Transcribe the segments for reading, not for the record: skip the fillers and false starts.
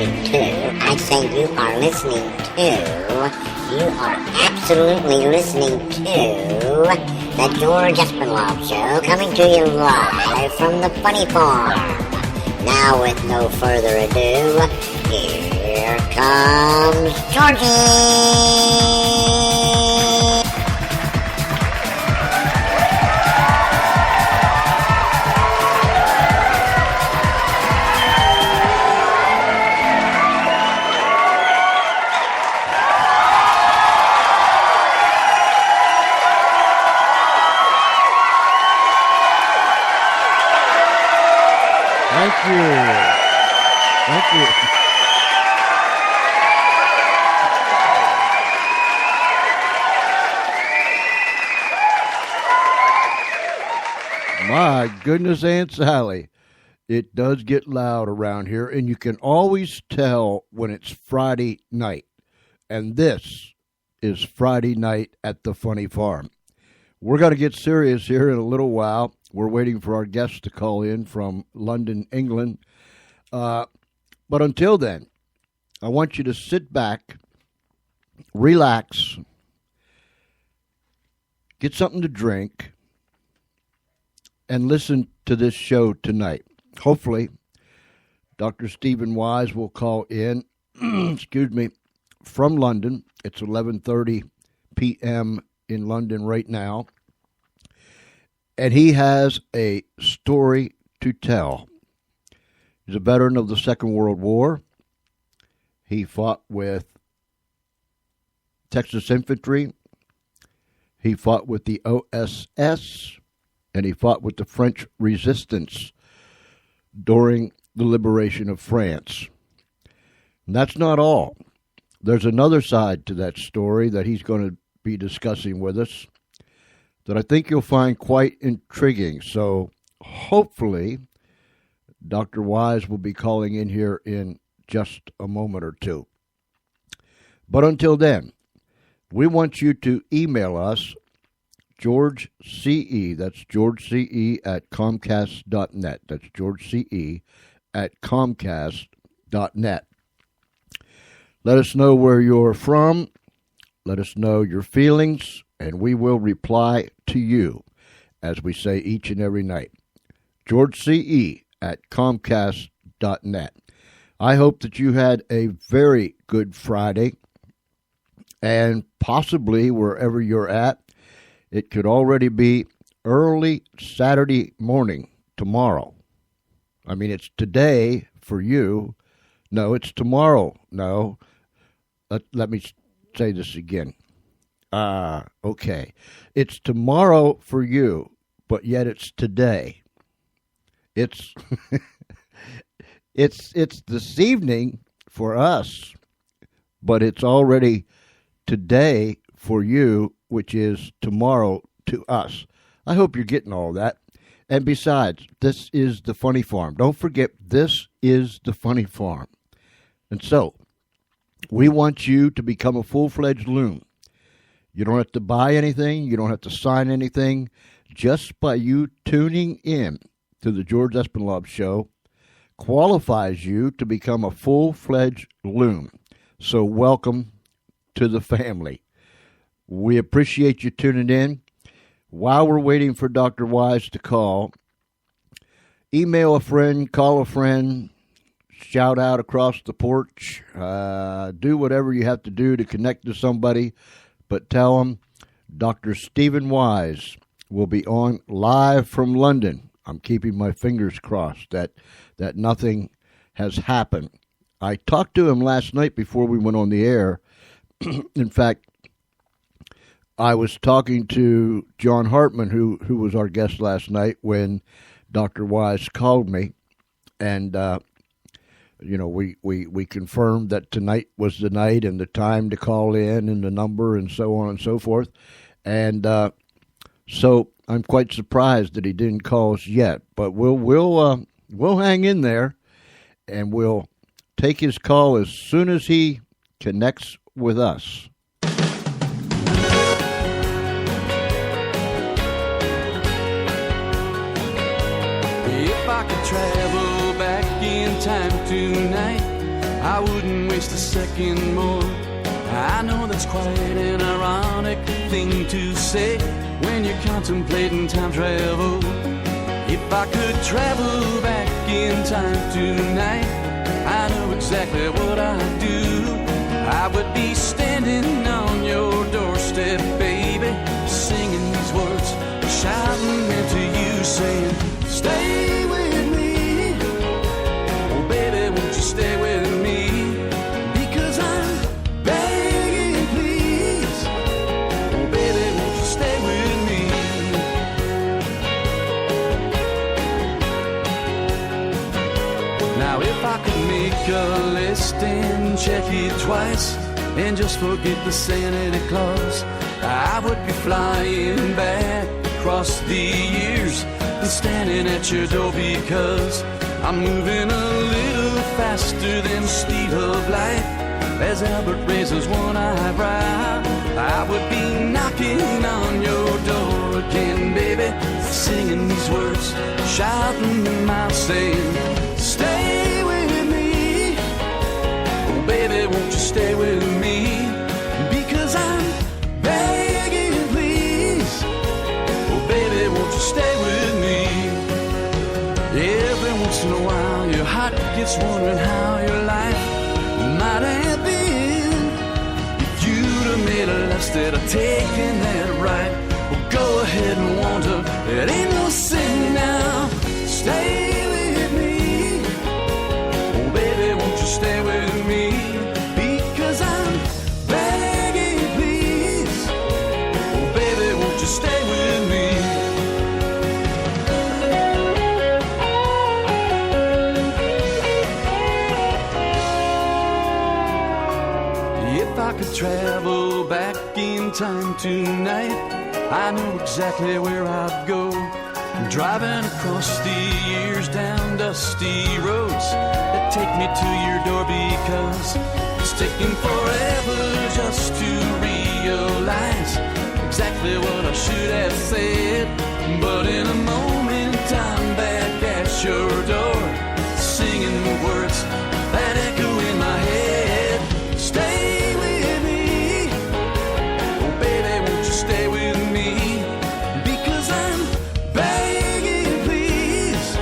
listening to. I say you are listening to. You are absolutely listening to the George Espinlove Show, coming to you live from the Funny Farm. Now, with no further ado, here comes Georgie! Thank you. My goodness, Aunt Sally. It does get loud around here, and you can always tell when it's Friday night. And this is Friday night at the Funny Farm. We're going to get serious here in a little while. We're waiting for our guests to call in from London, England. But until then, I want you to sit back, relax, get something to drink, and listen to this show tonight. Hopefully, Dr. Stephen Weiss will call in, from London. It's 11:30 p.m. in London right now. And he has a story to tell. He's a veteran of the Second World War. He fought with Texas Infantry. He fought with the OSS. And he fought with the French resistance during the liberation of France. And that's not all. There's another side to that story that he's going to be discussing with us that I think you'll find quite intriguing. So hopefully Dr. Weiss will be calling in here in just a moment or two. But until then, we want you to email us, George CE, that's George CE at Comcast.net. That's George CE at Comcast.net. Let us know where you're from. Let us know your feelings, and we will reply to you, as we say each and every night. George CE at Comcast.net. I hope that you had a very good Friday, and possibly wherever you're at, it could already be early Saturday morning tomorrow. I mean, it's today for you. No, it's tomorrow. No. Let me say this again. Okay. It's tomorrow for you, but yet it's today. It's it's this evening for us, but it's already today for you, which is tomorrow to us. I hope you're getting all that. And besides, this is the Funny Farm. Don't forget, this is the Funny Farm. And so, we want you to become a full-fledged loon. You don't have to buy anything. You don't have to sign anything. Just by you tuning in to the George Espinlove Show qualifies you to become a full-fledged loon. So welcome to the family. We appreciate you tuning in. While we're waiting for Dr. Weiss to call, email a friend, call a friend, shout out across the porch, do whatever you have to do to connect to somebody, but tell them Dr. Stephen Weiss will be on live from London. I'm keeping my fingers crossed that nothing has happened. I talked to him last night before we went on the air. In fact, I was talking to John Hartman, who was our guest last night, when Dr. Weiss called me, and we confirmed that tonight was the night and the time to call in and the number and so on and so forth. And so I'm quite surprised that he didn't call us yet. But we'll hang in there, and we'll take his call as soon as he connects with us. If I could travel back in time tonight, I wouldn't waste a second more. I know that's quite an ironic thing to say when you're contemplating time travel. If I could travel back in time tonight, I know exactly what I'd do. I would be standing on your doorstep, baby, singing these words, shouting into you, saying, stay with me. Oh, baby, won't you stay with me? Because I'm begging, please. Oh, baby, won't you stay with me? Now, if I could make a list and check it twice and just forget the Santa Claus, I would be flying back across the years and standing at your door because I'm moving a little faster than the speed of light. As Albert raises one eyebrow, I would be knocking on your door again, baby, singing these words, shouting them out, saying, stay with me. Oh, baby, won't you stay with me? Because I'm begging, please. Oh, baby, won't you stay with me? Every once in a while, your heart gets wondering how your life might have been if you'd have made a left instead of taking that right. Well, go ahead and wander. It ain't no sin now. Stay with me. Oh, baby, won't you stay with me? Because I'm begging, please. Oh, baby, won't you stay with me? If I could travel back in time tonight, I know exactly where I'd go. Driving across the years down dusty roads that take me to your door because it's taking forever just to realize exactly what I should have said. But in a moment I'm back at your door, singing the words that echo in my head. Stay with me, oh baby, won't you stay with me? Because I'm begging, please.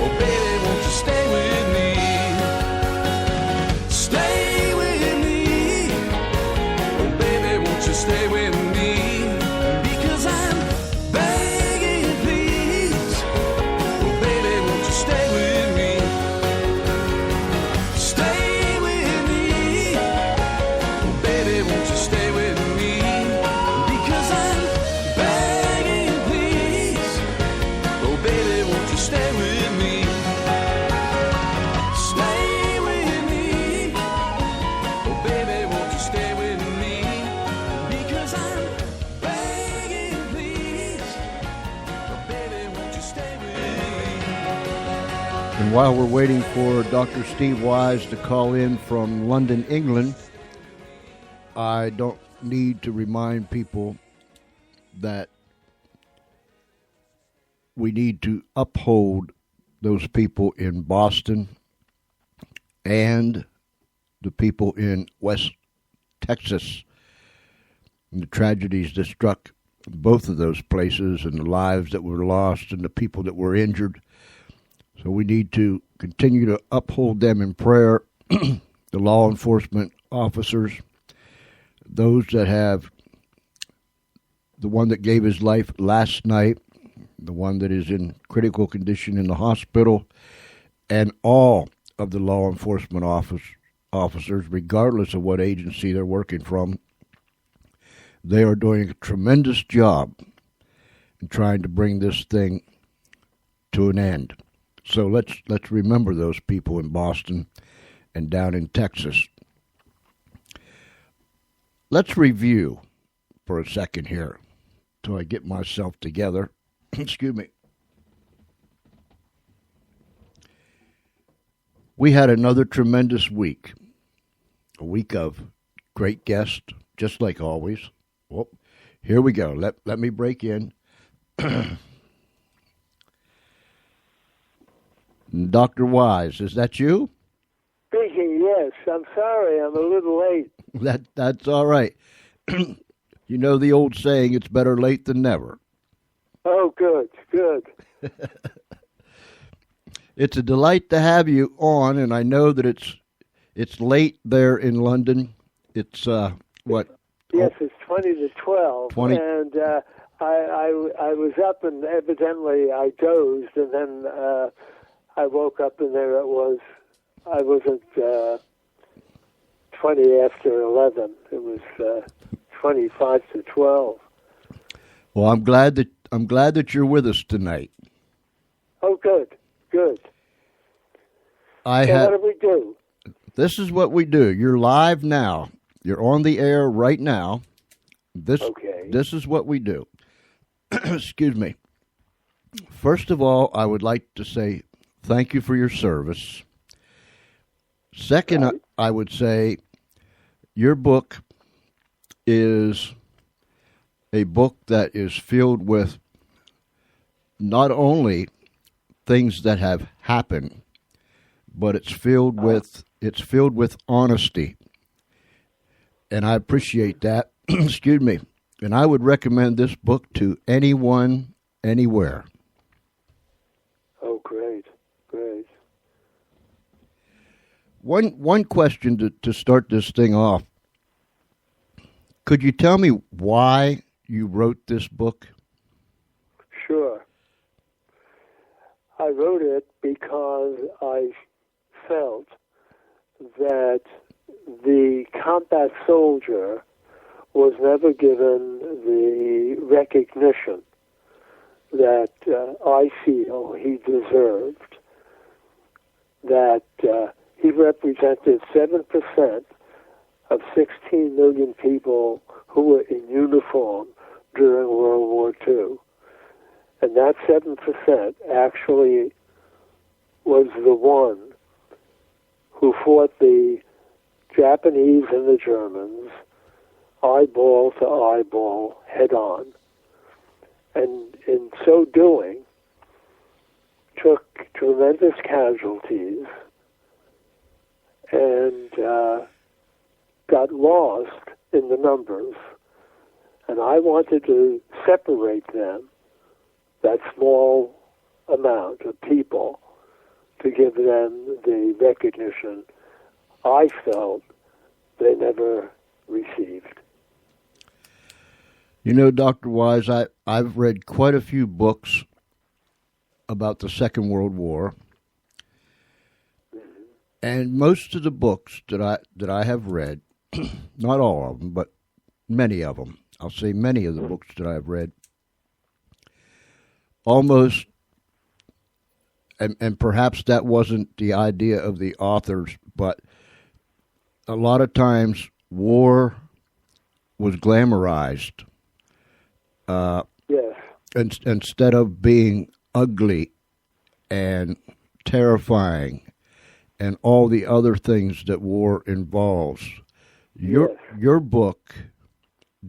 Oh baby, won't you stay with me? Stay with me. Oh baby, won't you stay with me? Because I'm begging, please. Oh baby, won't you stay with me? Stay with me. Oh baby, won't you stay with me? Because I'm begging, please. Oh baby, won't you stay with me? Stay with me. Oh baby, won't you stay with me? Because I'm begging, please. Oh baby, won't you stay with me? And while we're waiting for Dr. Steve Weiss to call in from London, England, I don't need to remind people that we need to uphold those people in Boston and the people in West Texas and the tragedies that struck both of those places and the lives that were lost and the people that were injured. So we need to continue to uphold them in prayer, the law enforcement officers, those that have, the one that gave his life last night, the one that is in critical condition in the hospital, and all of the law enforcement officers, regardless of what agency they're working from. They are doing a tremendous job in trying to bring this thing to an end. So let's remember those people in Boston and down in Texas. Let's review for a second here till I get myself together. Excuse me. We had another tremendous week, a week of great guests, just like always. Well, here we go. Let me break in. Dr. Weiss, is that you? Speaking, yes. Yes, I'm sorry, I'm a little late. That's all right. You know the old saying, it's better late than never. Oh, good. It's a delight to have you on, and I know that it's late there in London. It's what? Yes, it's 20 to 12, 20. And I was up, and evidently I dozed, and then I woke up, and there it was. I wasn't 20 after 11. It was 25 to 12. Well, I'm glad that you're with us tonight. Oh, good. What do we do? This is what we do. You're live now. You're on the air right now. This is what we do. Excuse me. First of all, I would like to say thank you for your service. Second, right. I would say your book is a book that is filled with not only things that have happened, but it's filled with honesty. And I appreciate that. Excuse me. And I would recommend this book to anyone, anywhere. Oh, great. One question to start this thing off. Could you tell me why you wrote this book? Sure. I wrote it because I felt that the combat soldier was never given the recognition that I feel he deserved, that he represented 7% of 16 million people who were in uniform during World War II. And that 7% actually was the one who fought the Japanese and the Germans eyeball to eyeball, head on. And in so doing, took tremendous casualties and got lost in the numbers. And I wanted to separate them, that small amount of people, to give them the recognition I felt they never received. You know, Dr. Weiss, I've read quite a few books about the Second World War, and most of the books that I have read, not all of them, but many of them, I'll say many of the books that I've read, almost, and perhaps that wasn't the idea of the authors, but a lot of times war was glamorized. Yes. Instead of being ugly and terrifying and all the other things that war involves. Your book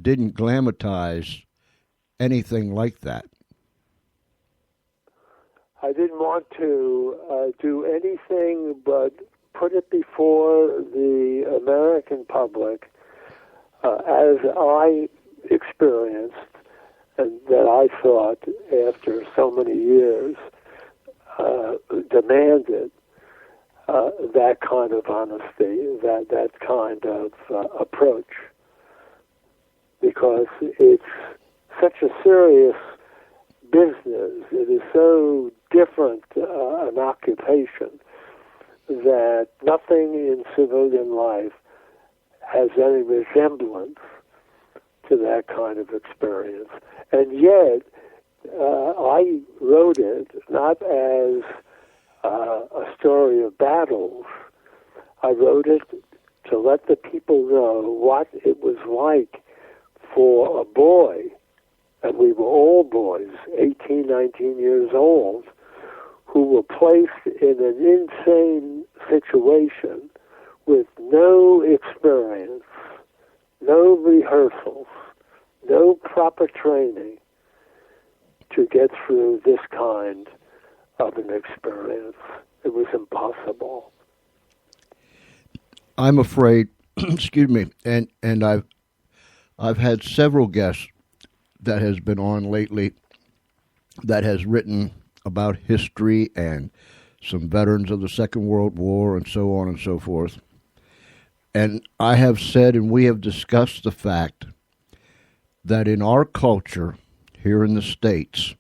didn't glamatize anything like that. I didn't want to do anything but put it before the American public as I experienced and that I thought after so many years demanded that kind of honesty, that kind of approach, because it's such a serious business. It is so different an occupation that nothing in civilian life has any resemblance to that kind of experience. And yet, I wrote it not as a story of battles. I wrote it to let the people know what it was like for a boy, and we were all boys, 18, 19 years old, who were placed in an insane situation with no experience, no rehearsals, no proper training to get through this kind of an experience. It was impossible. I'm afraid, excuse me, and I've had several guests that has been on lately that has written about history and some veterans of the Second World War and so on and so forth. And I have said, and we have discussed the fact that in our culture here in the States,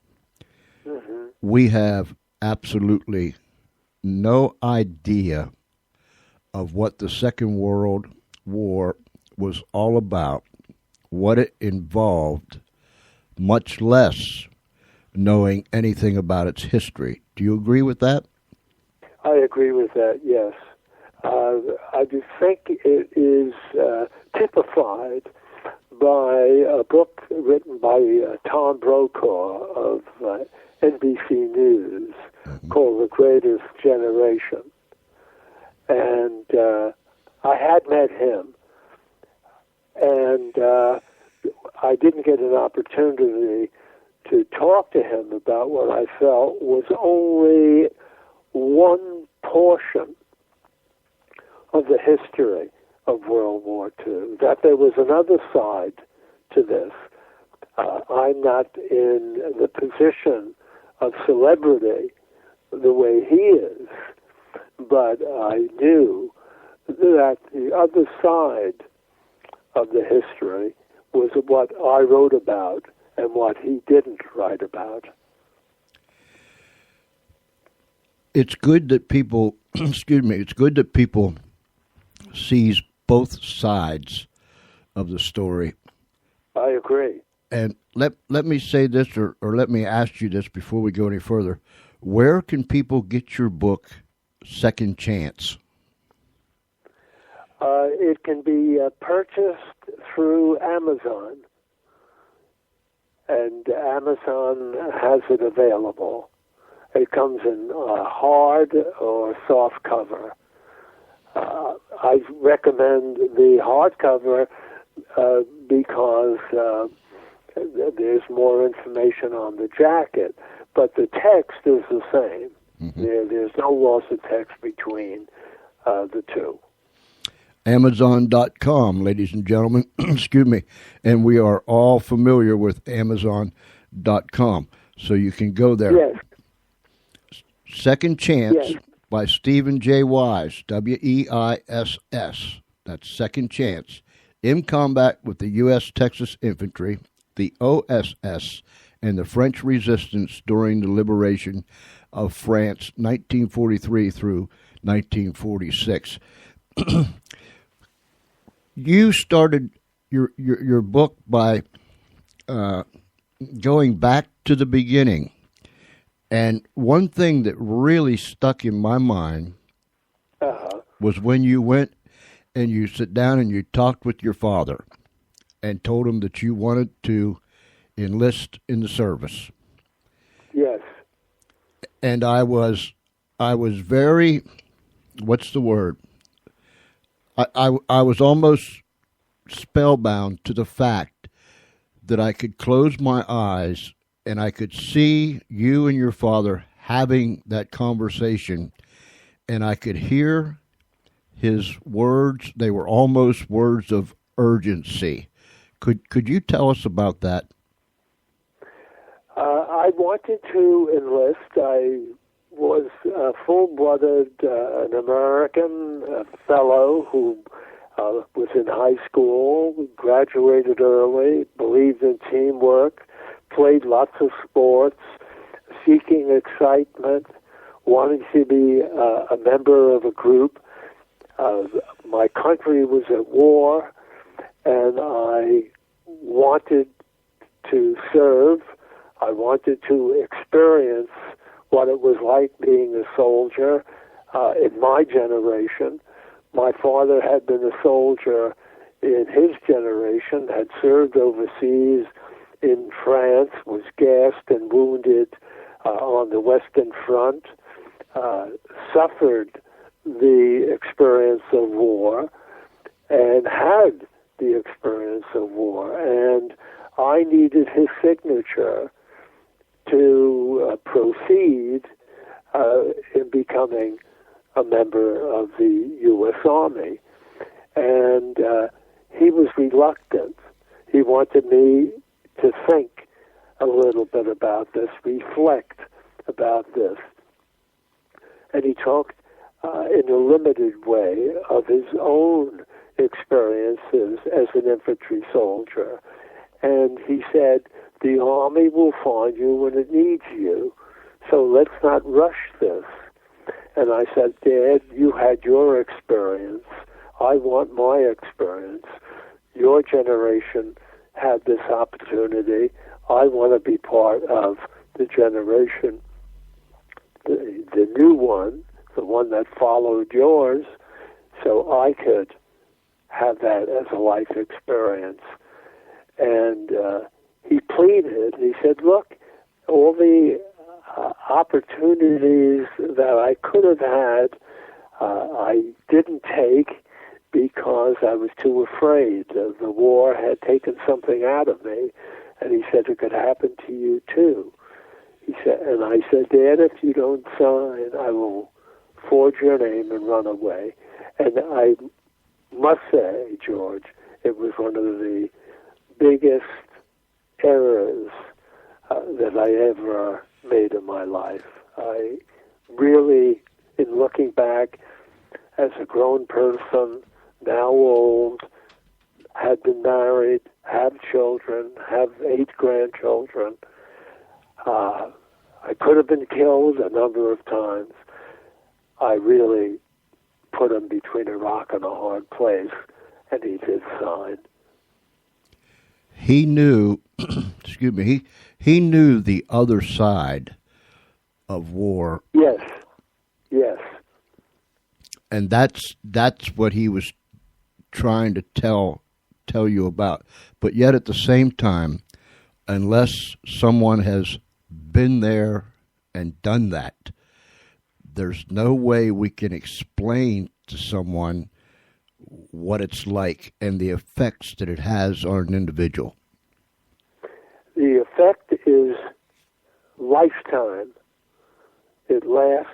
we have absolutely no idea of what the Second World War was all about, what it involved, much less knowing anything about its history. Do you agree with that? I agree with that, yes. I do think it is typified by a book written by Tom Brokaw of NBC News called The Greatest Generation. And I had met him, and I didn't get an opportunity to talk to him about what I felt was only one portion of the history of World War II, that there was another side to this. I'm not in the position of celebrity the way he is, but I knew that the other side of the history was what I wrote about and what he didn't write about. It's good that people, excuse me, it's good that people sees both sides of the story. I agree. And let me say this, or let me ask you this before we go any further. Where can people get your book, Second Chance? It can be purchased through Amazon, and Amazon has it available. It comes in hard or soft cover. I recommend the hardcover because there's more information on the jacket, but the text is the same. Mm-hmm. There's no loss of text between the two. Amazon.com, ladies and gentlemen, excuse me, and we are all familiar with Amazon.com, so you can go there. Yes. Second Chance. Yes. By Stephen J. Weiss, Weiss. That's Second Chance. In combat with the US Texas Infantry, the OSS, and the French resistance during the liberation of France, 1943 through 1946. You started your book by going back to the beginning. And one thing that really stuck in my mind was when you went and you sit down and you talked with your father and told him that you wanted to enlist in the service. Yes. And I was very, what's the word? I was almost spellbound to the fact that I could close my eyes and I could see you and your father having that conversation, and I could hear his words. They were almost words of urgency. Could you tell us about that? I wanted to enlist. I was full-blooded an American fellow who was in high school, graduated early, believed in teamwork, played lots of sports, seeking excitement, wanting to be a member of a group. My country was at war, and I wanted to serve. I wanted to experience what it was like being a soldier in my generation. My father had been a soldier in his generation, had served overseas in France, was gassed and wounded on the Western Front, suffered the experience of war, and had the experience of war. And I needed his signature to proceed in becoming a member of the U.S. Army. And he was reluctant. He wanted me to think a little bit about this, reflect about this. And he talked in a limited way of his own experiences as an infantry soldier. And he said, the Army will find you when it needs you, so let's not rush this. And I said, Dad, you had your experience. I want my experience. Your generation had this opportunity. I want to be part of the generation, the new one, the one that followed yours, so I could have that as a life experience. And he pleaded. He said, look, all the opportunities that I could have had, I didn't take because I was too afraid. The war had taken something out of me. And he said, it could happen to you too. He said, and I said, Dad, if you don't sign, I will forge your name and run away. And I must say, George, it was one of the biggest errors that I ever made in my life. I really, in looking back as a grown person, now old, had been married, have children, have 8 grandchildren. I could have been killed a number of times. I really put him between a rock and a hard place, and he did sign. He knew, excuse me, he knew the other side of war. Yes, yes. And that's what he was trying to tell you about. But yet at the same time, unless someone has been there and done that, there's no way we can explain to someone what it's like and the effects that it has on an individual. The effect is lifetime. It lasts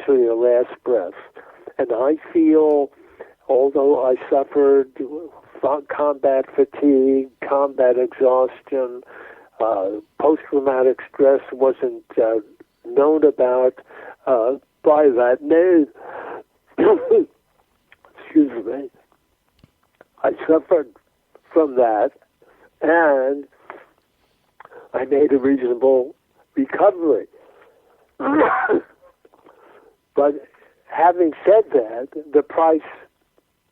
to your last breath. And I feel, although I suffered combat fatigue, combat exhaustion, post-traumatic stress wasn't known about by that name. Excuse me. I suffered from that, and I made a reasonable recovery. But having said that, the price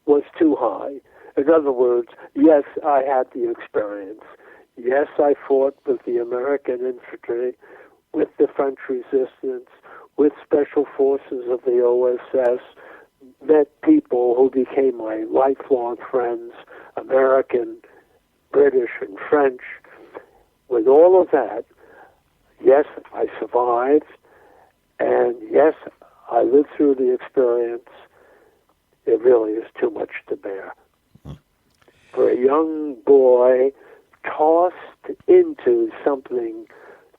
was too high. In other words, yes, I had the experience. Yes, I fought with the American infantry, with the French resistance, with special forces of the OSS, met people who became my lifelong friends, American, British, and French. With all of that, yes, I survived, and yes, I lived through the experience. It really is too much to bear. For a young boy tossed into something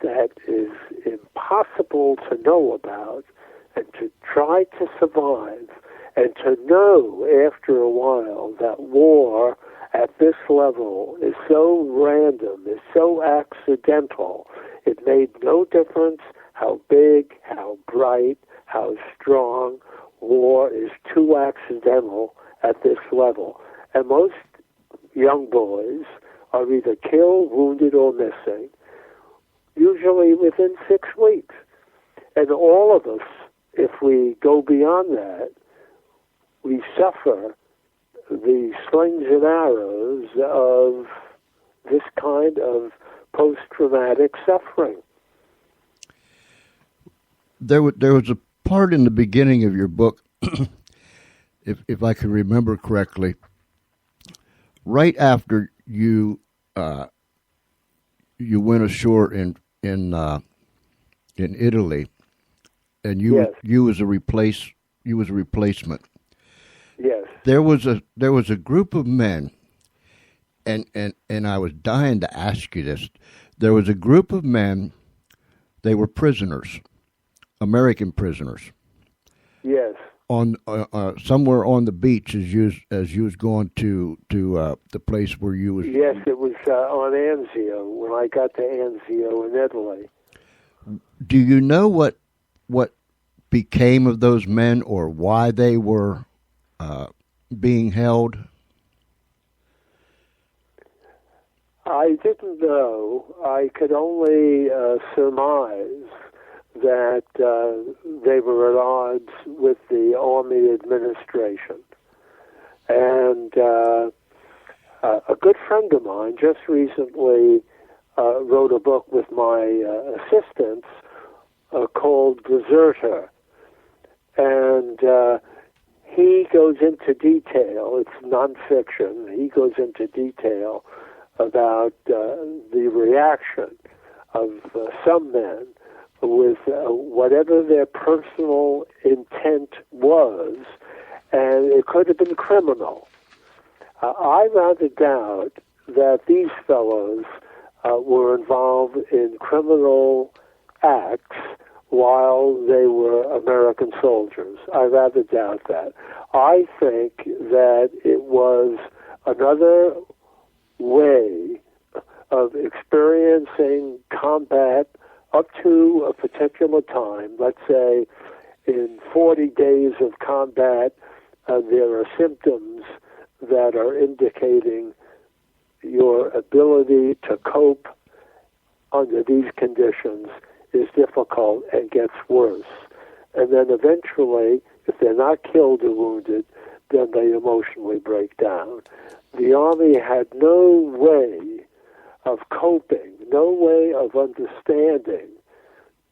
that is impossible to know about and to try to survive and to know after a while that war at this level is so random, is so accidental, it made no difference how big, how bright, how strong. War is too accidental at this level. And most young boys are either killed, wounded, or missing, usually within 6 weeks. And all of us, if we go beyond that, we suffer the slings and arrows of this kind of post-traumatic suffering. There was a part in the beginning of your book, if I can remember correctly, right after you went ashore in Italy, and you was a replacement. Yes. There was a group of men, and I was dying to ask you this. There was a group of men. They were prisoners, American prisoners. Yes. on somewhere on the beach as you was going to the place where you was. Yes, it was on Anzio, when I got to Anzio in Italy. Do you know what became of those men or why they were being held? I didn't know. I could only surmise that they were at odds with the Army administration. And a good friend of mine just recently wrote a book with my assistants called Deserter. And he goes into detail. It's nonfiction. He goes into detail about the reaction of some men with whatever their personal intent was, and it could have been criminal. I rather doubt that these fellows were involved in criminal acts while they were American soldiers. I rather doubt that. I think that it was another way of experiencing combat up to a particular time. Let's say in 40 days of combat, there are symptoms that are indicating your ability to cope under these conditions is difficult and gets worse. And then eventually, if they're not killed or wounded, then they emotionally break down. The Army had no way of coping, no way of understanding,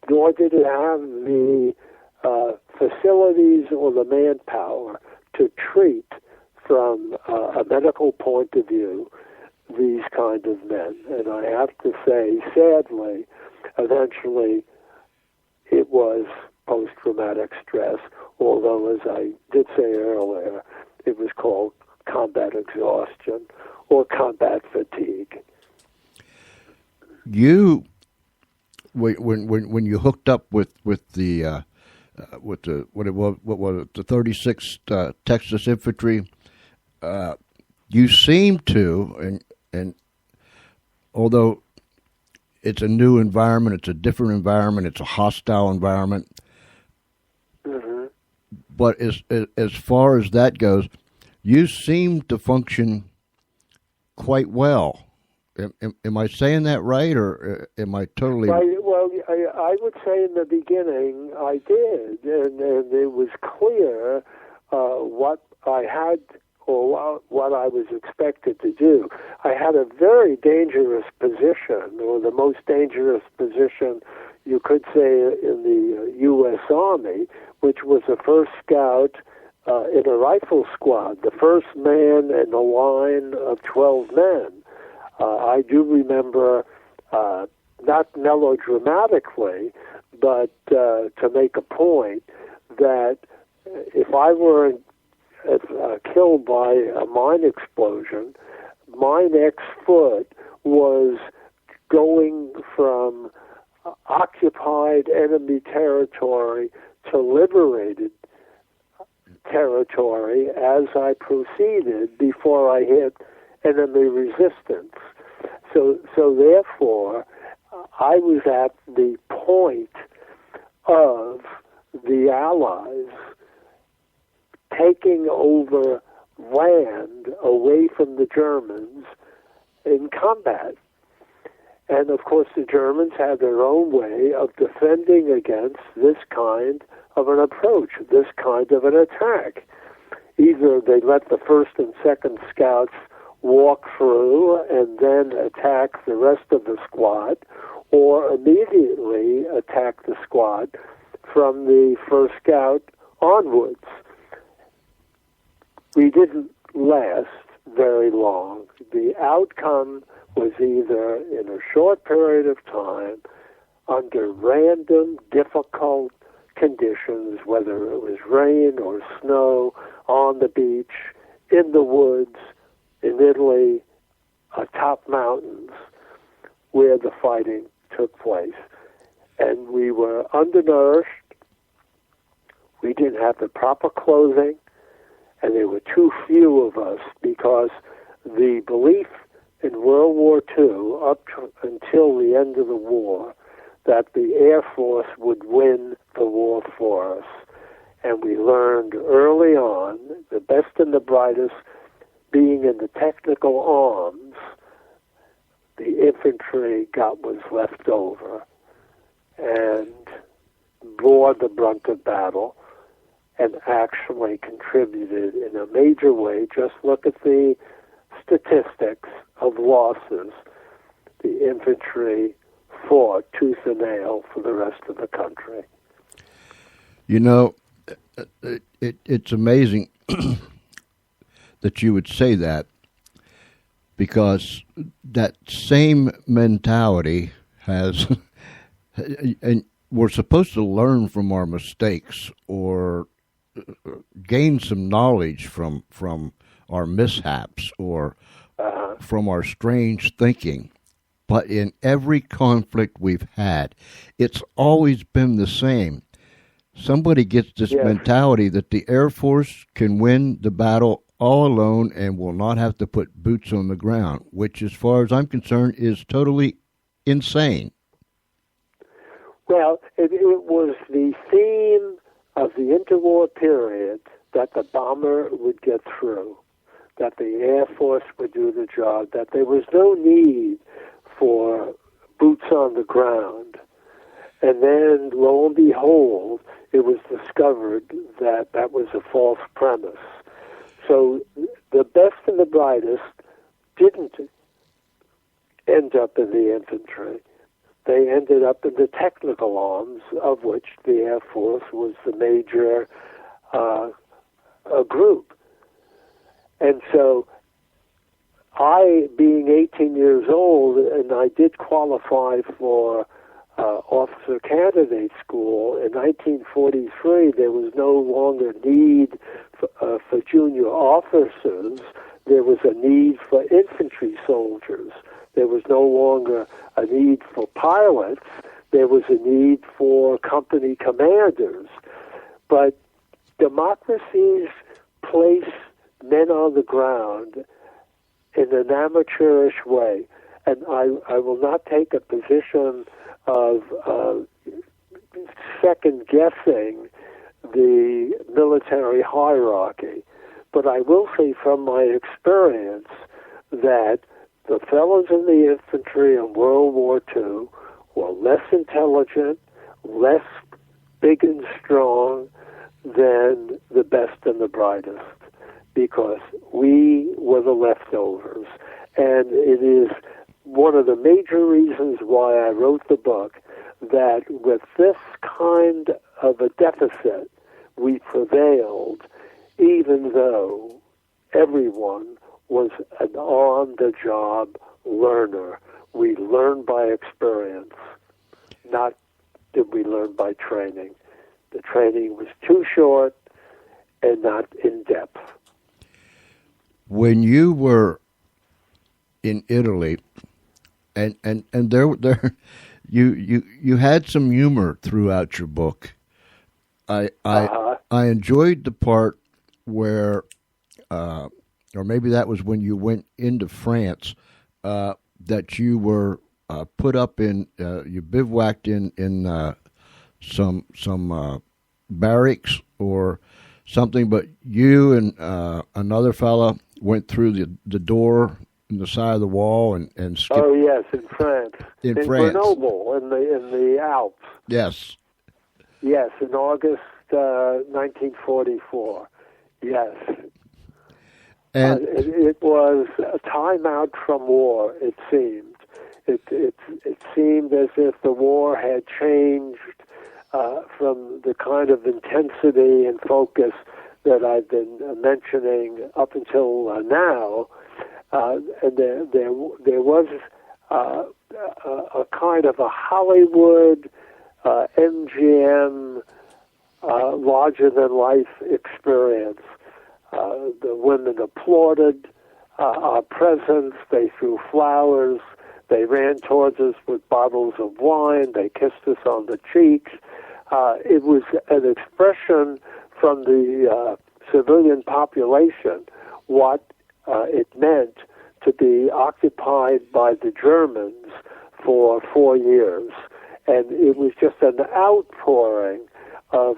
nor did it have the facilities or the manpower to treat from a medical point of view these kind of men. And I have to say, sadly, eventually it was post-traumatic stress, although, as I did say earlier, it was called combat exhaustion or combat fatigue. You, when you hooked up with the what was it, the 36th Texas Infantry, you seem to, and although it's a new environment, it's a different environment, it's a hostile environment, Mm-hmm. but as far as that goes, you seem to function quite well. Am I saying that right, or am I totally... Well, I would say in the beginning I did, and it was clear what I had or what I was expected to do. I had a very dangerous position, or the most dangerous position you could say in the U.S. Army, which was a first scout in a rifle squad, the first man in a line of 12 men. I do remember, not melodramatically, but to make a point, that if I were killed by a mine explosion, my next foot was going from occupied enemy territory to liberated territory as I proceeded before I hit enemy resistance. So therefore, I was at the point of the Allies taking over land away from the Germans in combat. And of course, the Germans had their own way of defending against this kind of an approach, this kind of an attack. Either they let the first and second scouts walk through and then attack the rest of the squad, or immediately attack the squad from the first scout onwards. We didn't last very long. The outcome was either in a short period of time, under random, difficult conditions, whether it was rain or snow, on the beach, in the woods, in Italy, atop mountains, where the fighting took place. And we were undernourished, We didn't have the proper clothing, and there were too few of us because the belief in World War II until the end of the war that the Air Force would win the war for us. And we learned early on, the best and the brightest being in the technical arms, the infantry got was left over and bore the brunt of battle and actually contributed in a major way. Just look at the statistics of losses. The infantry fought tooth and nail for the rest of the country. You know, it's amazing that you would say that, because that same mentality has, and we're supposed to learn from our mistakes or gain some knowledge from our mishaps or from our strange thinking. But in every conflict we've had, it's always been the same. Somebody gets this mentality that the Air Force can win the battle all alone and will not have to put boots on the ground, which, as far as I'm concerned, is totally insane. Well, it was the theme of the interwar period that the bomber would get through, that the Air Force would do the job, that there was no need for boots on the ground. And then, lo and behold, it was discovered that that was a false premise. So the best and the brightest didn't end up in the infantry. They ended up in the technical arms, of which the Air Force was the major group. And so I, being 18 years old, and I did qualify for officer candidate school, in 1943 there was no longer need for junior officers. There was a need for infantry soldiers. There was no longer a need for pilots. There was a need for company commanders. But democracies place men on the ground in an amateurish way. And I will not take a position of second-guessing the military hierarchy. But I will say from my experience that the fellows in the infantry in World War II were less intelligent, less big and strong than the best and the brightest, because we were the leftovers. And it is one of the major reasons why I wrote the book, that with this kind of a deficit, we prevailed, even though everyone was an on-the-job learner. We learned by experience, not did we learn by training. The training was too short and not in-depth. When you were in Italy, and there you had some humor throughout your book. I enjoyed the part where, or maybe that was when you went into France, that you were put up in, you bivouacked in some barracks or something, but you and another fella went through the door in the side of the wall and skipped. Oh yes, in France. In France, Grenoble, in the Alps. Yes. Yes, in August 1944. Yes. And it was a time out from war. It seemed. It seemed as if the war had changed from the kind of intensity and focus that I've been mentioning up until now. And there was a kind of a Hollywood MGM larger-than-life experience. The women applauded our presence. They threw flowers. They ran towards us with bottles of wine. They kissed us on the cheeks. It was an expression from the civilian population what it meant to be occupied by the Germans for 4 years. And it was just an outpouring of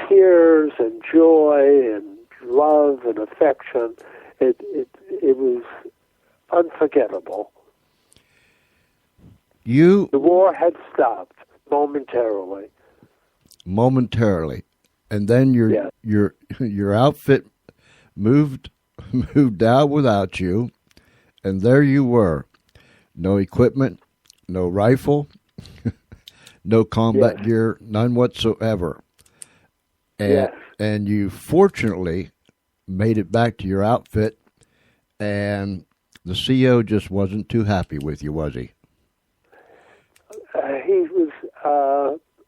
tears and joy and love and affection. It was unforgettable. The war had stopped momentarily. And then your outfit moved out without you, and there you were. No equipment, no rifle, no combat gear, none whatsoever. And you fortunately made it back to your outfit, and the CO just wasn't too happy with you, was he?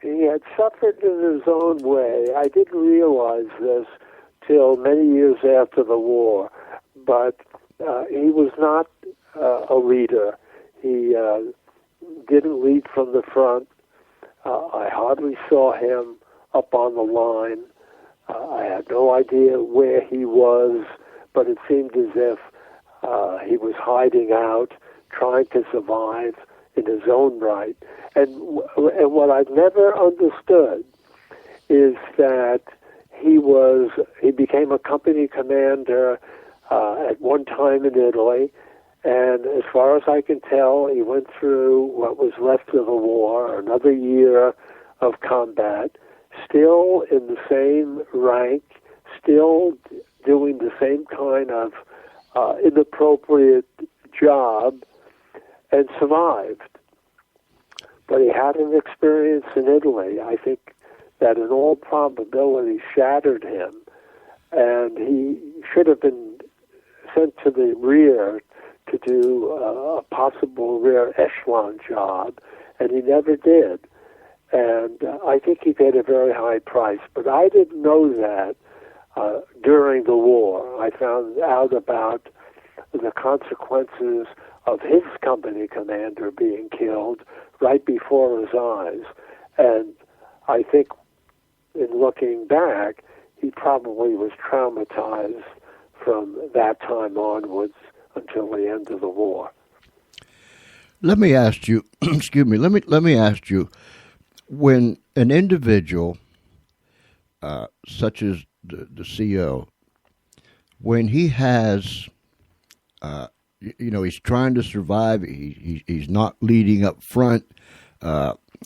He had suffered in his own way. I didn't realize this till many years after the war, but he was not a leader. He didn't lead from the front. I hardly saw him up on the line. I had no idea where he was, but it seemed as if he was hiding out, trying to survive in his own right. And what I've never understood is that he became a company commander at one time in Italy, and as far as I can tell, he went through what was left of the war, another year of combat, still in the same rank, still doing the same kind of inappropriate job, and survived. But he had an experience in Italy, I think, that in all probability shattered him, and he should have been sent to the rear to do a possible rear echelon job, and he never did. And I think he paid a very high price, but I didn't know that during the war. I found out about the consequences of his company commander being killed right before his eyes. And I think in looking back, he probably was traumatized from that time onwards until the end of the war. Let me ask you, excuse me, let me ask you, when an individual such as the CO, when he has, he's trying to survive, he's not leading up front,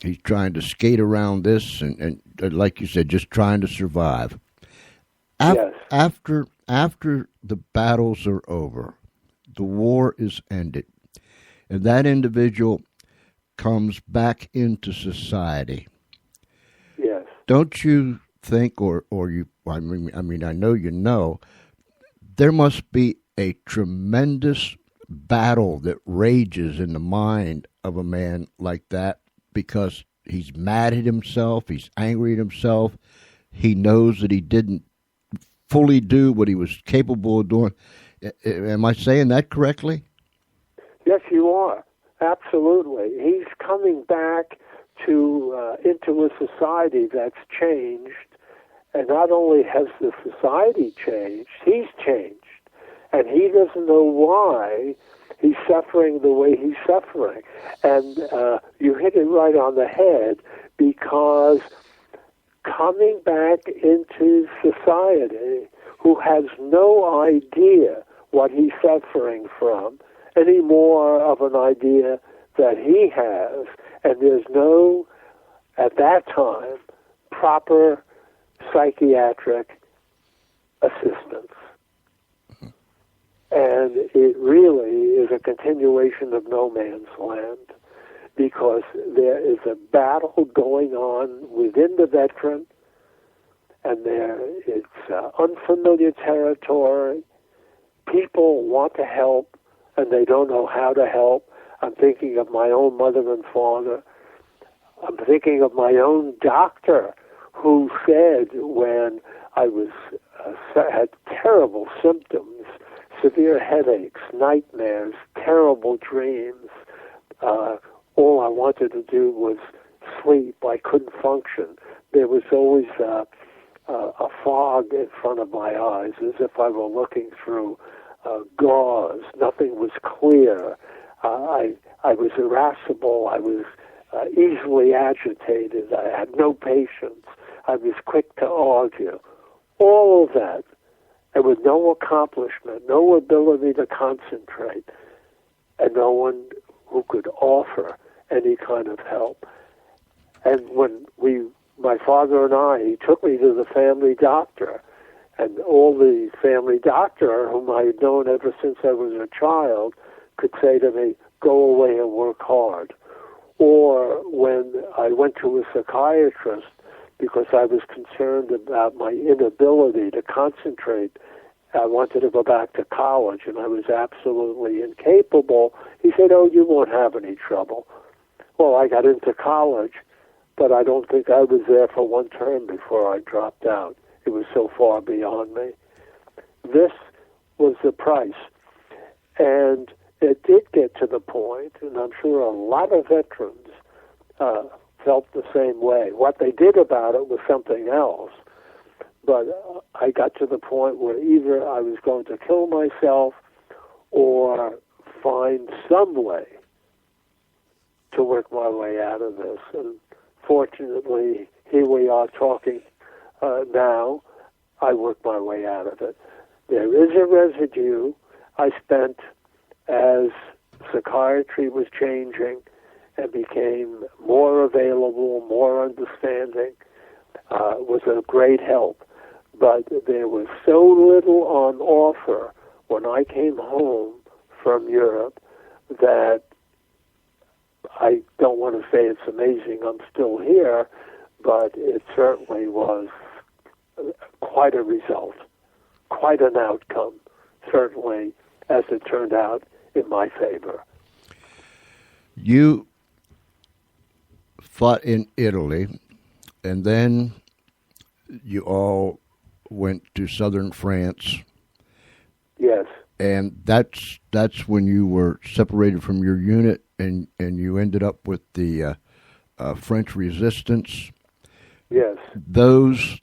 he's trying to skate around this, and like you said, just trying to survive. Yes. After the battles are over, the war is ended, and that individual comes back into society. Yes. Don't you think, or you? I mean, I know you know, there must be a tremendous battle that rages in the mind of a man like that, because he's mad at himself, he's angry at himself, he knows that he didn't fully do what he was capable of doing. Am I saying that correctly? Yes, you are. Absolutely. He's coming back to into a society that's changed, and not only has the society changed, he's changed. And he doesn't know why he's suffering the way he's suffering. And you hit it right on the head, because coming back into society who has no idea what he's suffering from, any more of an idea that he has, and there's no, at that time, proper psychiatric assistance. And it really is a continuation of no man's land, because there is a battle going on within the veteran, and it's unfamiliar territory. People want to help, and they don't know how to help. I'm thinking of my own mother and father. I'm thinking of my own doctor, who said when I had terrible symptoms, severe headaches, nightmares, terrible dreams, all I wanted to do was sleep. I couldn't function. There was always a fog in front of my eyes, as if I were looking through gauze. Nothing was clear. I was irascible. I was easily agitated. I had no patience. I was quick to argue. All of that, and with no accomplishment, no ability to concentrate, and no one who could offer any kind of help. And when my father and I, he took me to the family doctor, and all the family doctor, whom I had known ever since I was a child, could say to me, go away and work hard. Or when I went to a psychiatrist because I was concerned about my inability to concentrate, I wanted to go back to college, and I was absolutely incapable. He said, oh, you won't have any trouble. Well, I got into college, but I don't think I was there for one term before I dropped out. It was so far beyond me. This was the price. And it did get to the point, and I'm sure a lot of veterans felt the same way. What they did about it was something else. But I got to the point where either I was going to kill myself or find some way to work my way out of this. And fortunately, here we are talking now. I worked my way out of it. There is a residue. I spent, as psychiatry was changing and became more available, more understanding, was a great help. But there was so little on offer when I came home from Europe that I don't want to say it's amazing I'm still here, but it certainly was quite a result, quite an outcome, certainly, as it turned out, in my favor. You fought in Italy, and then you all went to southern France. Yes. And that's when you were separated from your unit, and you ended up with the French resistance. Yes. Those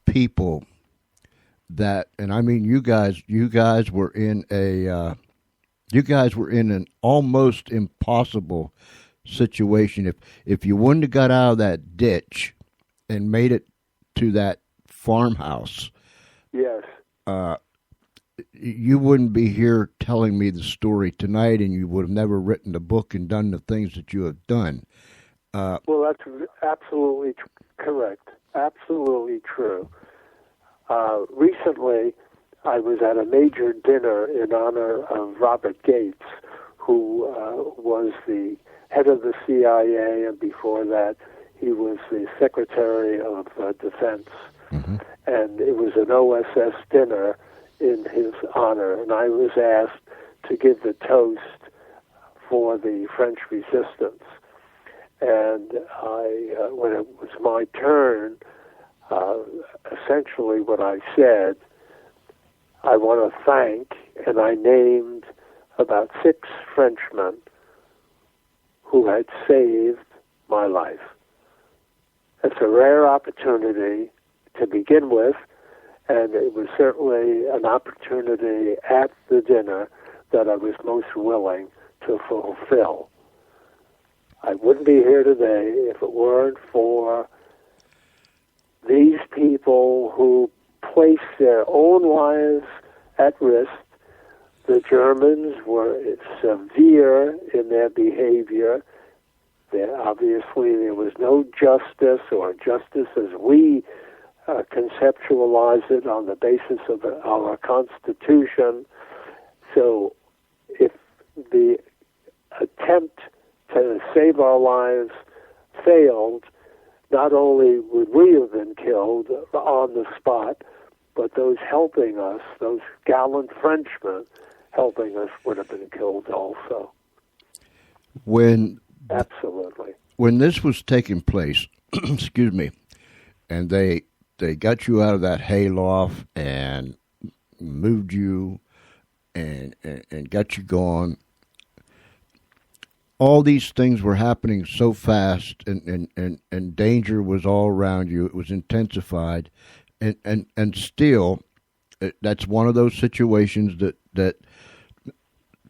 people that, and I mean, you guys were in an almost impossible situation. If you wouldn't have got out of that ditch and made it to that farmhouse, yes, you wouldn't be here telling me the story tonight, and you would have never written the book and done the things that you have done. Well, that's absolutely correct. Absolutely true. Recently, I was at a major dinner in honor of Robert Gates, who was the head of the CIA, and before that, he was the Secretary of Defense. Mm-hmm. And it was an OSS dinner in his honor, and I was asked to give the toast for the French resistance. And when it was my turn, essentially what I said, I want to thank, and I named about 6 Frenchmen who had saved my life. It's a rare opportunity to begin with, and it was certainly an opportunity at the dinner that I was most willing to fulfill. I wouldn't be here today if it weren't for these people who placed their own lives at risk. The Germans were severe in their behavior. Obviously, there was no justice, or justice as we conceptualize it on the basis of our Constitution. So if the attempt to save our lives failed, not only would we have been killed on the spot, but those helping us, those gallant Frenchmen helping us, would have been killed also. Absolutely. When this was taking place, excuse me, and they got you out of that hayloft and moved you and got you gone, all these things were happening so fast, and danger was all around you. It was intensified. and still, that's one of those situations that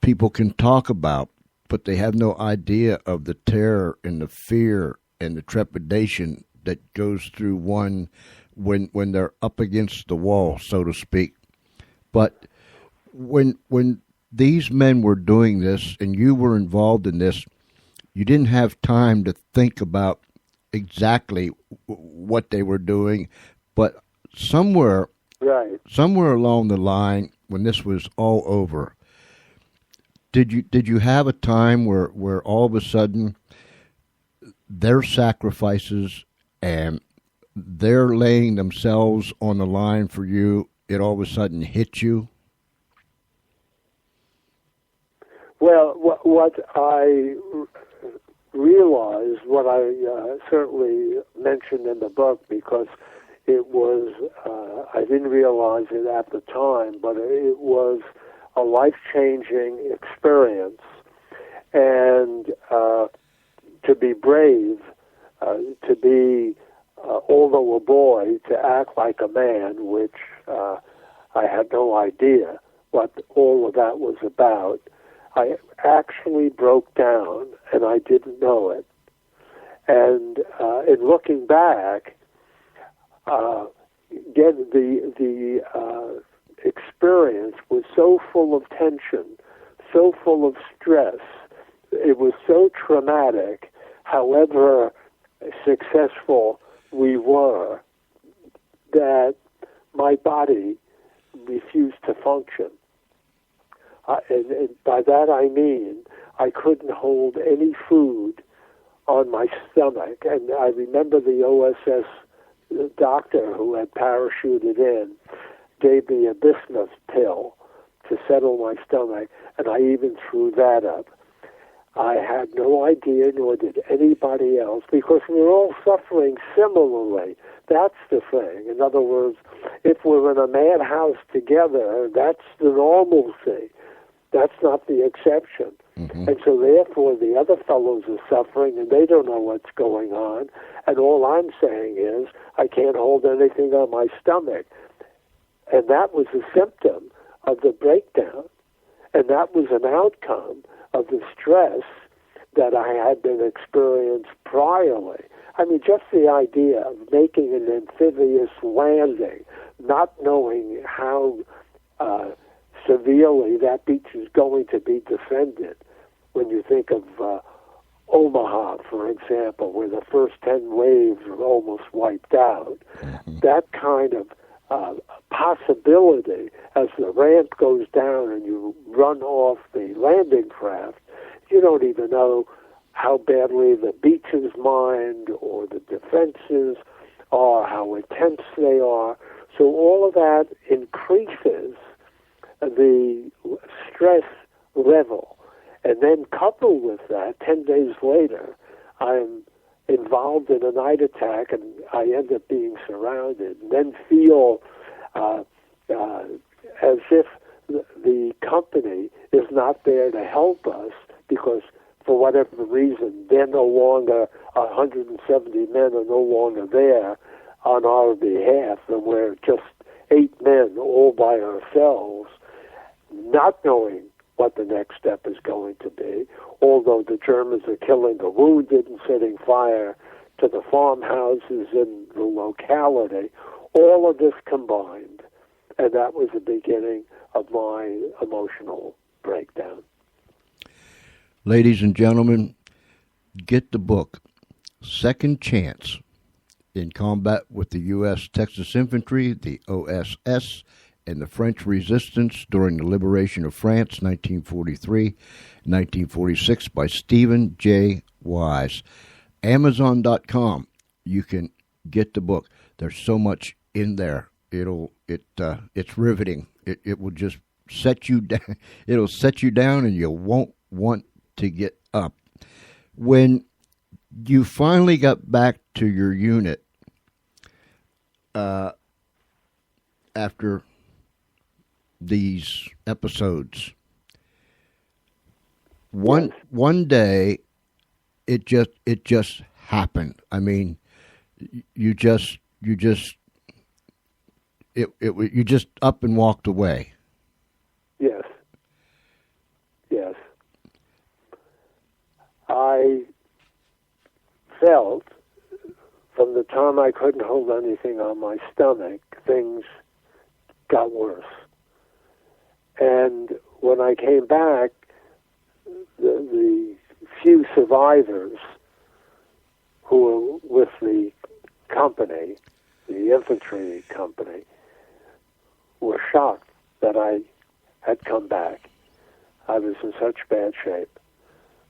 people can talk about, but they have no idea of the terror and the fear and the trepidation that goes through one when they're up against the wall, so to speak. But when these men were doing this and you were involved in this, you didn't have time to think about exactly what they were doing, but somewhere along the line, when this was all over, did you have a time where all of a sudden their sacrifices and they're laying themselves on the line for you, it all of a sudden hit you? Well, what I realized, what I certainly mentioned in the book, because it was, I didn't realize it at the time, but it was a life-changing experience. And to be brave, to be, although a boy, to act like a man, which I had no idea what all of that was about. I actually broke down, and I didn't know it. And in looking back, again, the experience was so full of tension, so full of stress. It was so traumatic, however successful we were, that my body refused to function. And by that I mean I couldn't hold any food on my stomach. And I remember the OSS doctor who had parachuted in gave me a bismuth pill to settle my stomach, and I even threw that up. I had no idea, nor did anybody else, because we're all suffering similarly. That's the thing. In other words, if we're in a madhouse together, that's the normalcy. That's not the exception. Mm-hmm. And so therefore the other fellows are suffering and they don't know what's going on. And all I'm saying is I can't hold anything on my stomach. And that was a symptom of the breakdown. And that was an outcome of the stress that I had been experienced priorly. I mean, just the idea of making an amphibious landing, not knowing how severely that beach is going to be defended. When you think of Omaha, for example, where the first 10 waves were almost wiped out, that kind of possibility as the ramp goes down and you run off the landing craft, you don't even know how badly the beach is mined or the defenses are, how intense they are. So all of that increases the stress level. And then coupled with that, 10 days later, I'm involved in a night attack and I end up being surrounded, and then feel as if the company is not there to help us because for whatever reason, they're no longer, 170 men are no longer there on our behalf, and we're just 8 men all by ourselves, not knowing what the next step is going to be, although the Germans are killing the wounded and setting fire to the farmhouses in the locality. All of this combined, and that was the beginning of my emotional breakdown. Ladies and gentlemen, get the book, Second Chance, in Combat with the US Texas Infantry, the OSS, and the French Resistance during the Liberation of France, 1943-1946, by Stephen J. Weiss. Amazon.com, you can get the book. There's so much in there. It's riveting. It will just set you down. It'll set you down, and you won't want to get up. When you finally got back to your unit after these episodes, one day it just happened. I mean, you just you just up and walked away. Yes. Yes. I felt from the time I couldn't hold anything on my stomach, things got worse. And when I came back, the few survivors who were with the company, the infantry company, were shocked that I had come back. I was in such bad shape.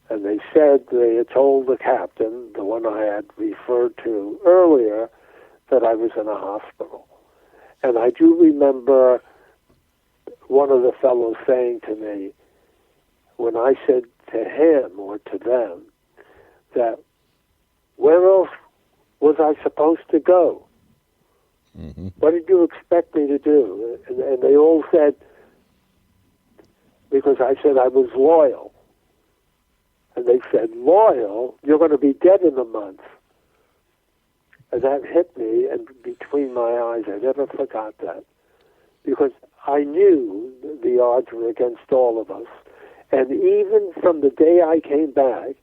And they said they had told the captain, the one I had referred to earlier, that I was in a hospital. And I do remember one of the fellows saying to me, when I said to him or to them, that where else was I supposed to go? Mm-hmm. What did you expect me to do? And they all said, because I said I was loyal. And they said, loyal? You're going to be dead in a month. And that hit me, and between my eyes, I never forgot that. Because I knew the odds were against all of us. And even from the day I came back,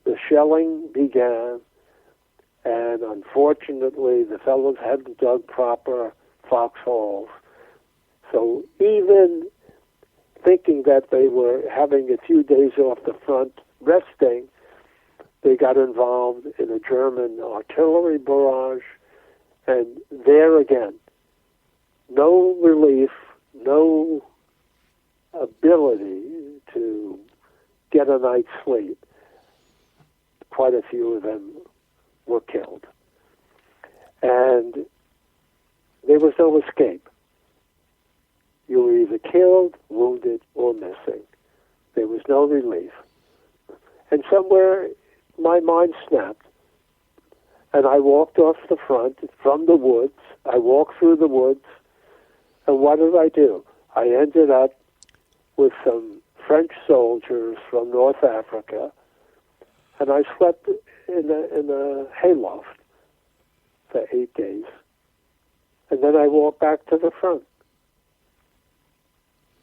the shelling began, and unfortunately, the fellows hadn't dug proper foxholes. So even thinking that they were having a few days off the front resting, they got involved in a German artillery barrage, and there again, no relief, no ability to get a night's sleep. Quite a few of them were killed. And there was no escape. You were either killed, wounded, or missing. There was no relief. And somewhere my mind snapped, and I walked off the front from the woods. I walked through the woods, and what did I do? I ended up with some French soldiers from North Africa, and I slept in a hayloft for 8 days. And then I walked back to the front.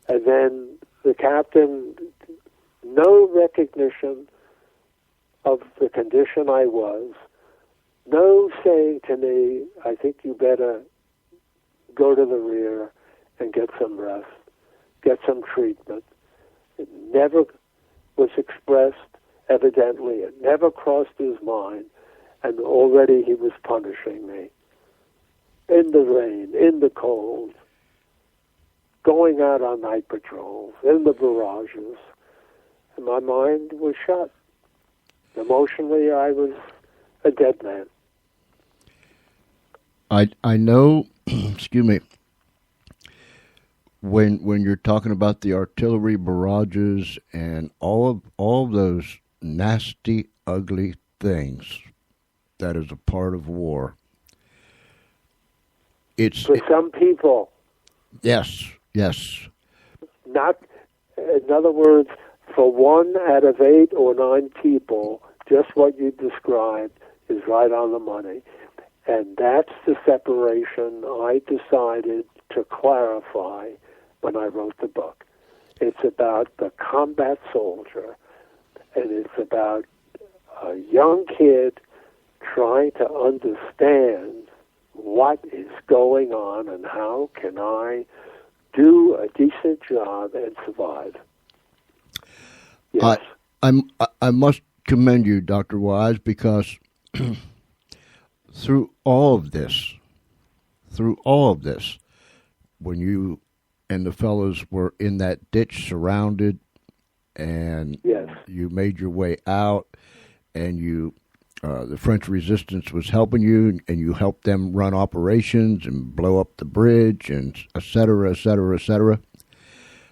And then the captain, no recognition of the condition I was, no saying to me, I think you better go to the rear and get some rest, get some treatment. It never was expressed, evidently. It never crossed his mind, and already he was punishing me. In the rain, in the cold, going out on night patrols, in the barrages, and my mind was shut. Emotionally, I was a dead man. I know, excuse me, when you're talking about the artillery barrages and all of those nasty, ugly things that is a part of war. It's for some people. Yes. Not, in other words, for 1 out of 8 or 9 people, just what you described is right on the money. And that's the separation I decided to clarify when I wrote the book. It's about the combat soldier, and it's about a young kid trying to understand what is going on and how can I do a decent job and survive. Yes. I must commend you, Dr. Weiss, because through all of this, when you and the fellows were in that ditch surrounded, and yes, you made your way out, and you the French resistance was helping you, and you helped them run operations and blow up the bridge, and et cetera, et cetera, et cetera.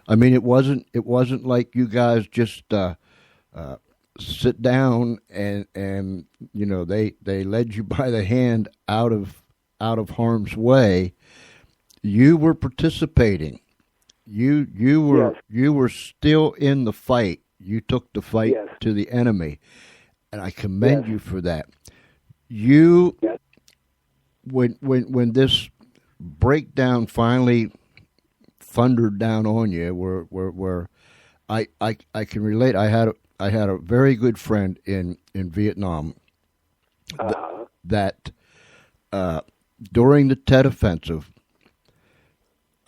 I mean, it wasn't like you guys just sit down and you know they led you by the hand out of harm's way. You were participating. You were yes. You were still in the fight. You took the fight yes. to the enemy, and I commend yes. you for that. You yes. when this breakdown finally thundered down on you, where I can relate. I had a very good friend in Vietnam that during the Tet Offensive,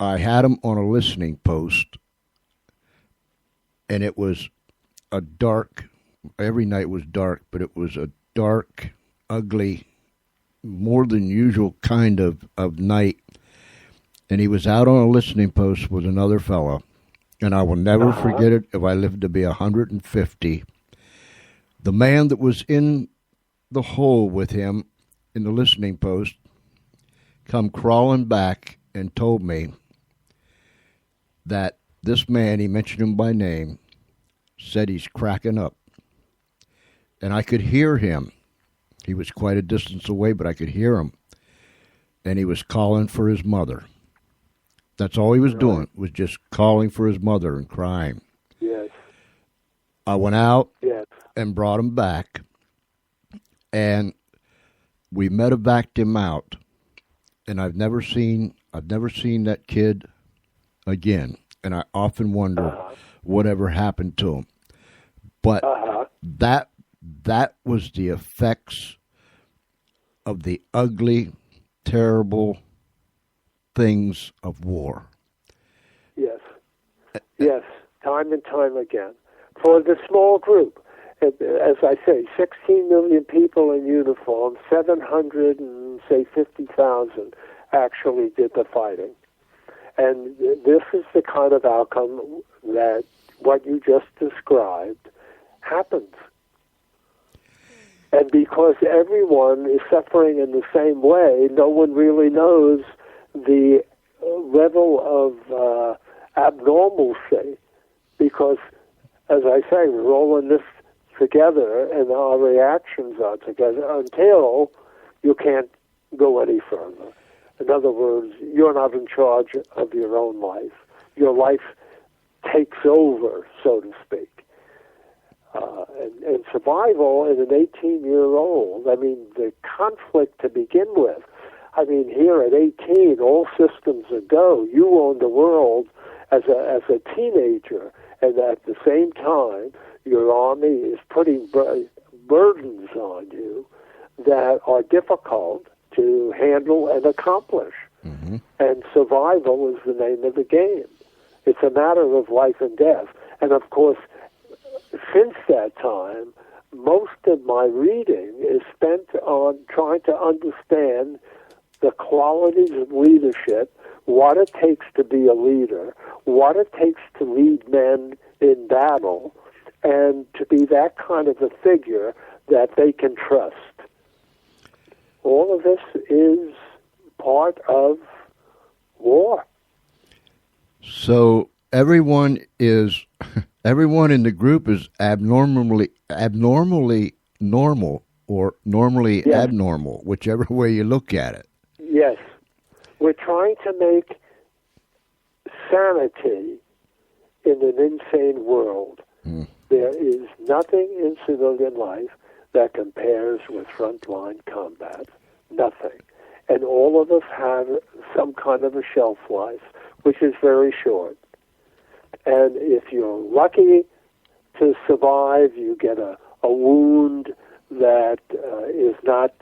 I had him on a listening post, and it was a dark. Every night was dark, but it was a dark, ugly, more than usual kind of night. And he was out on a listening post with another fellow. And I will never forget it if I live to be 150. The man that was in the hole with him in the listening post come crawling back and told me that this man, he mentioned him by name, said he's cracking up. And I could hear him. He was quite a distance away, but I could hear him. And he was calling for his mother. That's all he was doing, was just calling for his mother and crying. Yes. I went out Yes. and brought him back, and we medevaced him out. And I've never seen that kid again. And I often wonder whatever happened to him. But that was the effects of the ugly, terrible things of war. Yes. Yes. Time and time again. For the small group, as I say, 16 million people in uniform, 750,000 actually did the fighting. And this is the kind of outcome that what you just described happens. And because everyone is suffering in the same way, no one really knows the level of abnormalcy, because, as I say, we're all in this together and our reactions are together until you can't go any further. In other words, you're not in charge of your own life. Your life takes over, so to speak. And survival in an 18-year-old, I mean, the conflict to begin with, I mean, here at 18, all systems are go. You own the world as a teenager, and at the same time, your army is putting burdens on you that are difficult to handle and accomplish. Mm-hmm. And survival is the name of the game. It's a matter of life and death. And of course, since that time, most of my reading is spent on trying to understand the qualities of leadership, what it takes to be a leader, what it takes to lead men in battle, and to be that kind of a figure that they can trust. All of this is part of war. So everyone in the group is abnormally normal or normally abnormal, whichever way you look at it. Yes. We're trying to make sanity in an insane world. There is nothing in civilian life that compares with frontline combat. Nothing. And all of us have some kind of a shelf life, which is very short. And if you're lucky to survive, you get a wound that is not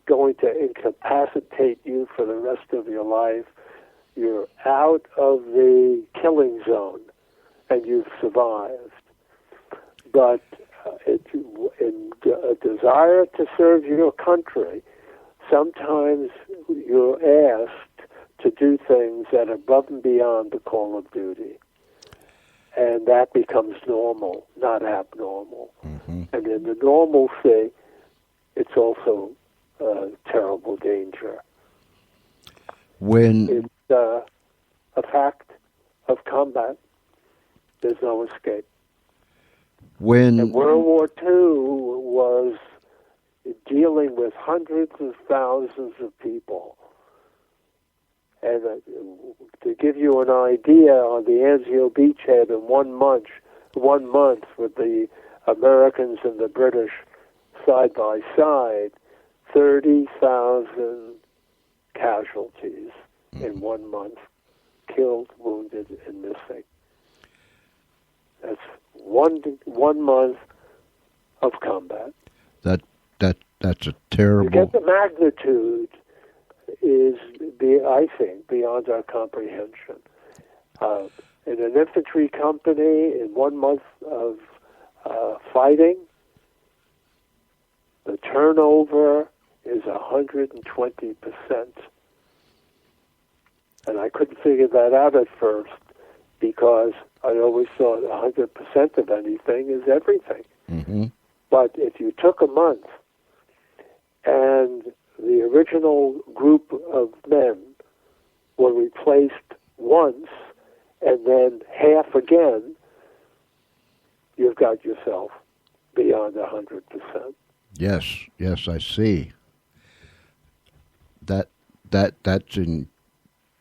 going to incapacitate you for the rest of your life. You're out of the killing zone, and you've survived. But in a desire to serve your country, sometimes you're asked to do things that are above and beyond the call of duty. And that becomes normal, not abnormal. Mm-hmm. And in the normalcy, it's also a terrible danger. When it's a fact of combat, there's no escape. And World War II was dealing with hundreds of thousands of people. And to give you an idea, on the Anzio beachhead in 1 month with the Americans and the British side by side, 30,000 casualties in 1 month, killed, wounded, and missing. That's one month of combat. That's a terrible. You get the magnitude is, I think, beyond our comprehension. In an infantry company, in 1 month of fighting, the turnover is 120%. And I couldn't figure that out at first because I always thought 100% of anything is everything. Mm-hmm. But if you took a month and the original group of men were replaced once and then half again, you've got yourself beyond 100%. Yes, I see.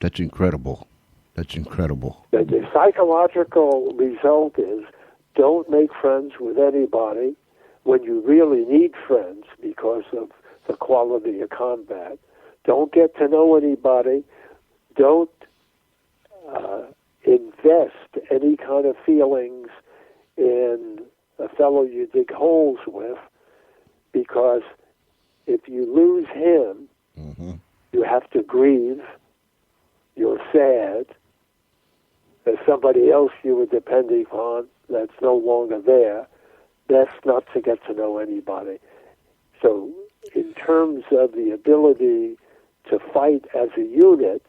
That's incredible. That's incredible. The psychological result is don't make friends with anybody when you really need friends because of the quality of combat. Don't get to know anybody. Don't invest any kind of feelings in a fellow you dig holes with, because if you lose him, Mm-hmm. you have to grieve. You're sad. There's somebody else you were depending on that's no longer there. Best not to get to know anybody. So in terms of the ability to fight as a unit,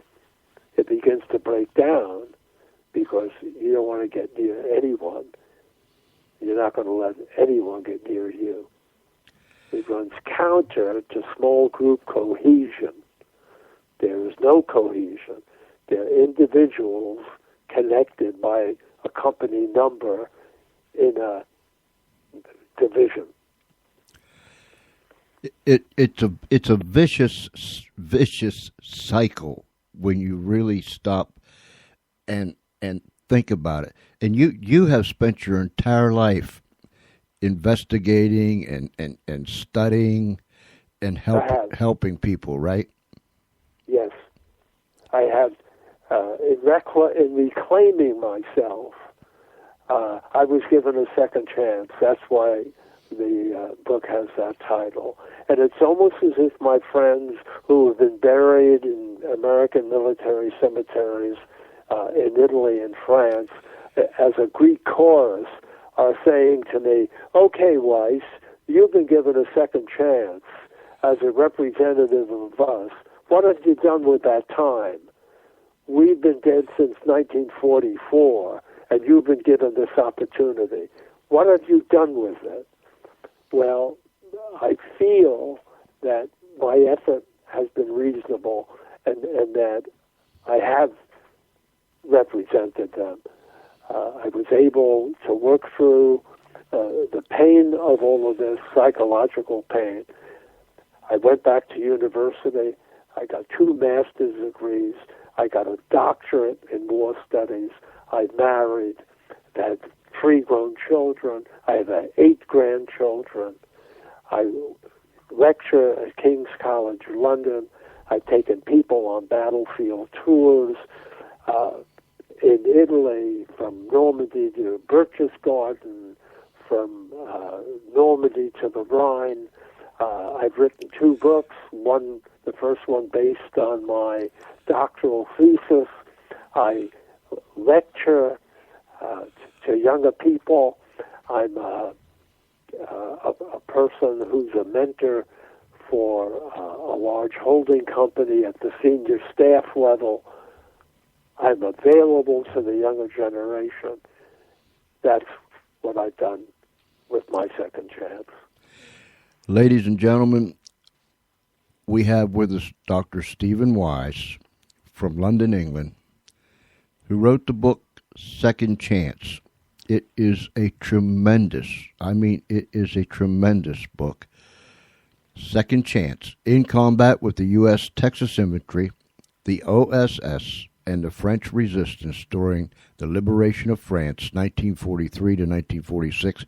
it begins to break down because you don't want to get near anyone. You're not going to let anyone get near you. It runs counter to small group cohesion. There is no cohesion. They're individuals connected by a company number in a division. It's a vicious cycle when you really stop and think about it. And you have spent your entire life investigating and studying and helping people, right? Yes, I have. In reclaiming myself, I was given a second chance. That's why the book has that title. And it's almost as if my friends who have been buried in American military cemeteries in Italy and France, as a Greek chorus, are saying to me, okay, Weiss, you've been given a second chance as a representative of us. What have you done with that time? We've been dead since 1944, and you've been given this opportunity. What have you done with it? Well, I feel that my effort has been reasonable and that I have represented them. I was able to work through the pain of all of this, psychological pain. I went back to university. I got 2 master's degrees. I got a doctorate in war studies. I married, had 3 grown children. I have 8 grandchildren. I lecture at King's College London. I've taken people on battlefield tours in Italy, from Normandy to Berchtesgaden, from Normandy to the Rhine. I've written 2 books, the first one based on my doctoral thesis. I lecture to younger people. I'm a person who's a mentor for a large holding company at the senior staff level. I'm available to the younger generation. That's what I've done with my second chance. Ladies and gentlemen, we have with us Dr. Stephen Weiss from London, England, who wrote the book Second Chance. It is a tremendous book. Second Chance, in combat with the US Texas Infantry, the OSS, and the French resistance during the liberation of France, 1943 to 1946,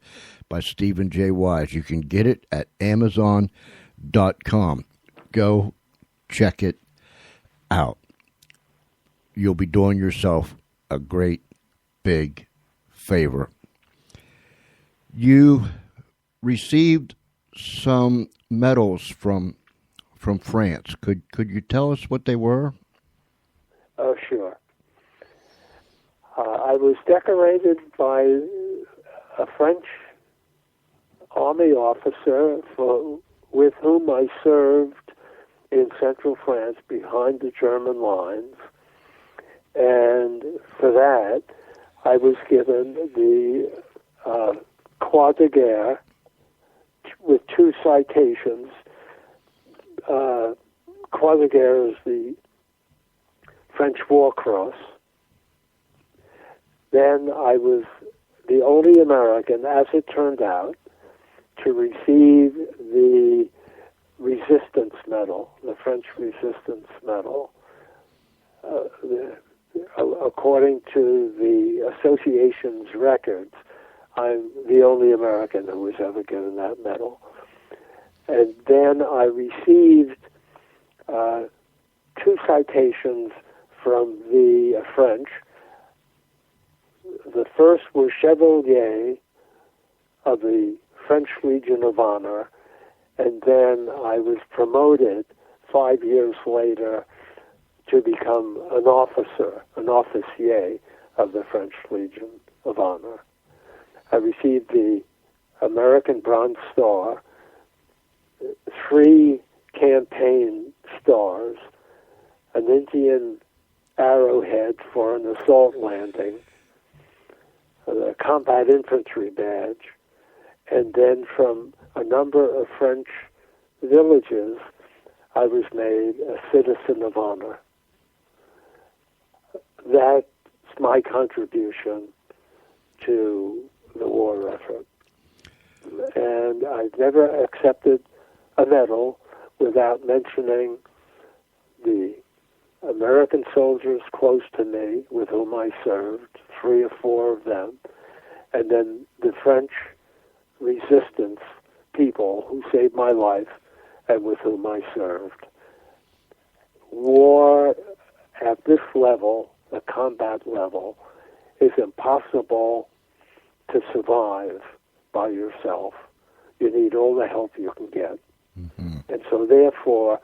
by Stephen J. Weiss. You can get it at Amazon.com. Go check it out, you'll be doing yourself a great big favor. You received some medals from France. Could you tell us what they were? Oh, sure. I was decorated by a French army officer with whom I served in central France behind the German lines. And for that, I was given the Croix de Guerre with 2 citations. Croix de Guerre is the French War Cross. Then I was the only American, as it turned out, to receive the Resistance Medal, the French Resistance Medal. According to the association's records, I'm the only American who was ever given that medal. And then I received 2 citations from the French. The first was Chevalier of the French Legion of Honor, and then I was promoted 5 years later to become an officer, an officier of the French Legion of Honor. I received the American Bronze Star, 3 campaign stars, an Indian arrowhead for an assault landing, a combat infantry badge, and then from a number of French villages, I was made a citizen of honor. That's my contribution to the war effort. And I've never accepted a medal without mentioning the American soldiers close to me with whom I served, 3 or 4 of them, and then the French resistance people who saved my life and with whom I served. War at this level, the combat level, is impossible to survive by yourself. You need all the help you can get. Mm-hmm. And so therefore,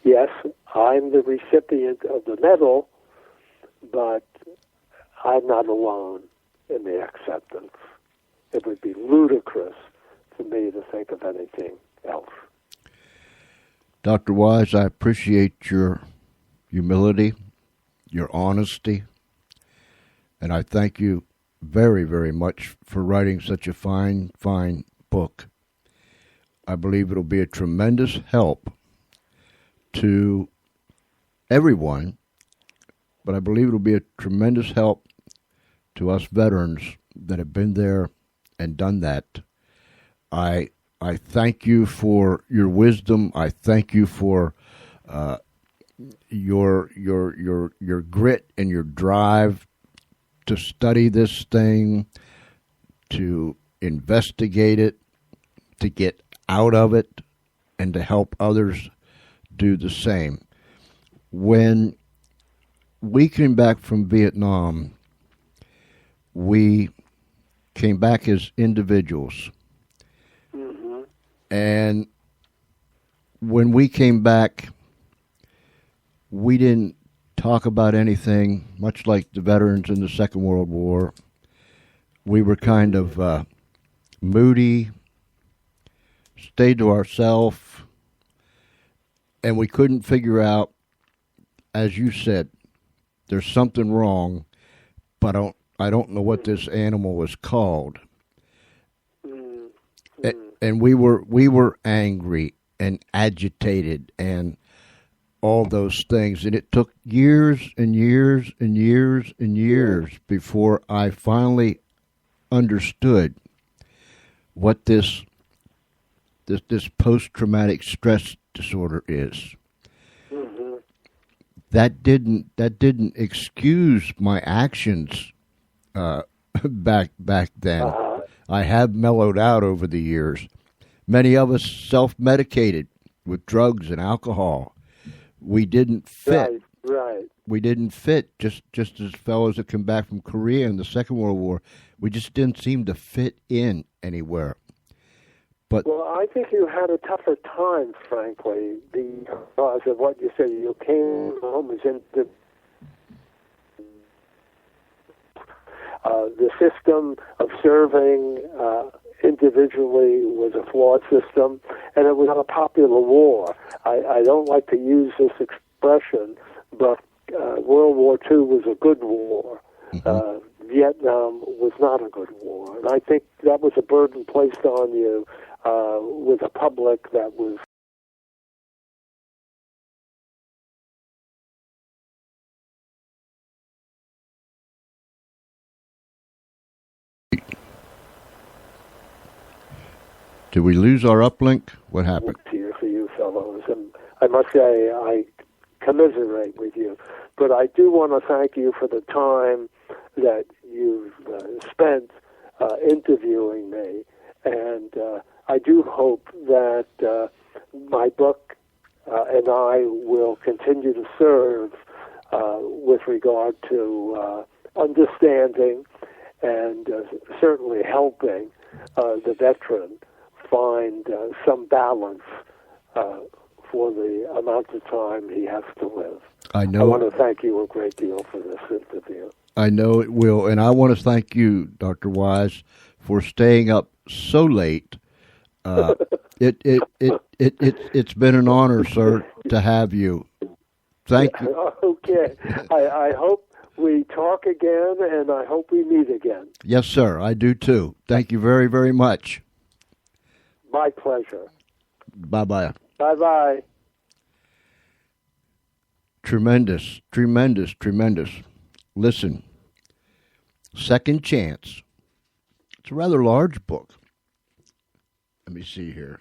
yes, I'm the recipient of the medal, but I'm not alone in the acceptance. It would be ludicrous for me to think of anything else. Dr. Weiss, I appreciate your humility, your honesty, and I thank you very, very much for writing such a fine, fine book. I believe it'll be a tremendous help to everyone, but I believe it'll be a tremendous help to us veterans that have been there and done that. I thank you for your wisdom. I thank you for your grit and your drive to study this thing, to investigate it, to get out of it, and to help others do the same. When we came back from Vietnam, we came back as individuals. Mm-hmm. And when we came back, we didn't talk about anything, much like the veterans in the Second World War. We were kind of moody, stayed to ourselves, and we couldn't figure out, as you said, there's something wrong, but I don't know what this animal was called. Mm-hmm. And we were angry and agitated and all those things. And it took years and years and years and years before I finally understood what this post-traumatic stress disorder is. Mm-hmm. That didn't excuse my actions back then. Uh-huh. I have mellowed out over the years. Many of us self-medicated with drugs and alcohol. We didn't fit. Right. We didn't fit, just as fellows that come back from Korea in the Second World War. We just didn't seem to fit in anywhere. But well, I think you had a tougher time, frankly, because of what you said. You came home as into the system of serving individually was a flawed system, and it was not a popular war. I don't like to use this expression, but World War II was a good war. Vietnam was not a good war. And I think that was a burden placed on you with a public that was did we lose our uplink? What happened? here for you fellows. And I must say, I commiserate with you. But I do want to thank you for the time that you've spent interviewing me. And I do hope that my book and I will continue to serve with regard to understanding and certainly helping the veteran find some balance for the amount of time he has to live. I I want to thank you a great deal for this interview. I know it will, and I want to thank you, Dr. Weiss, for staying up so late. It's been an honor, sir, to have you. Thank you. Okay. I hope we talk again, and I hope we meet again. Yes, sir. I do too. Thank you very, very much. My pleasure. Bye-bye. Bye-bye. Tremendous, tremendous, tremendous. Listen, Second Chance. It's a rather large book. Let me see here.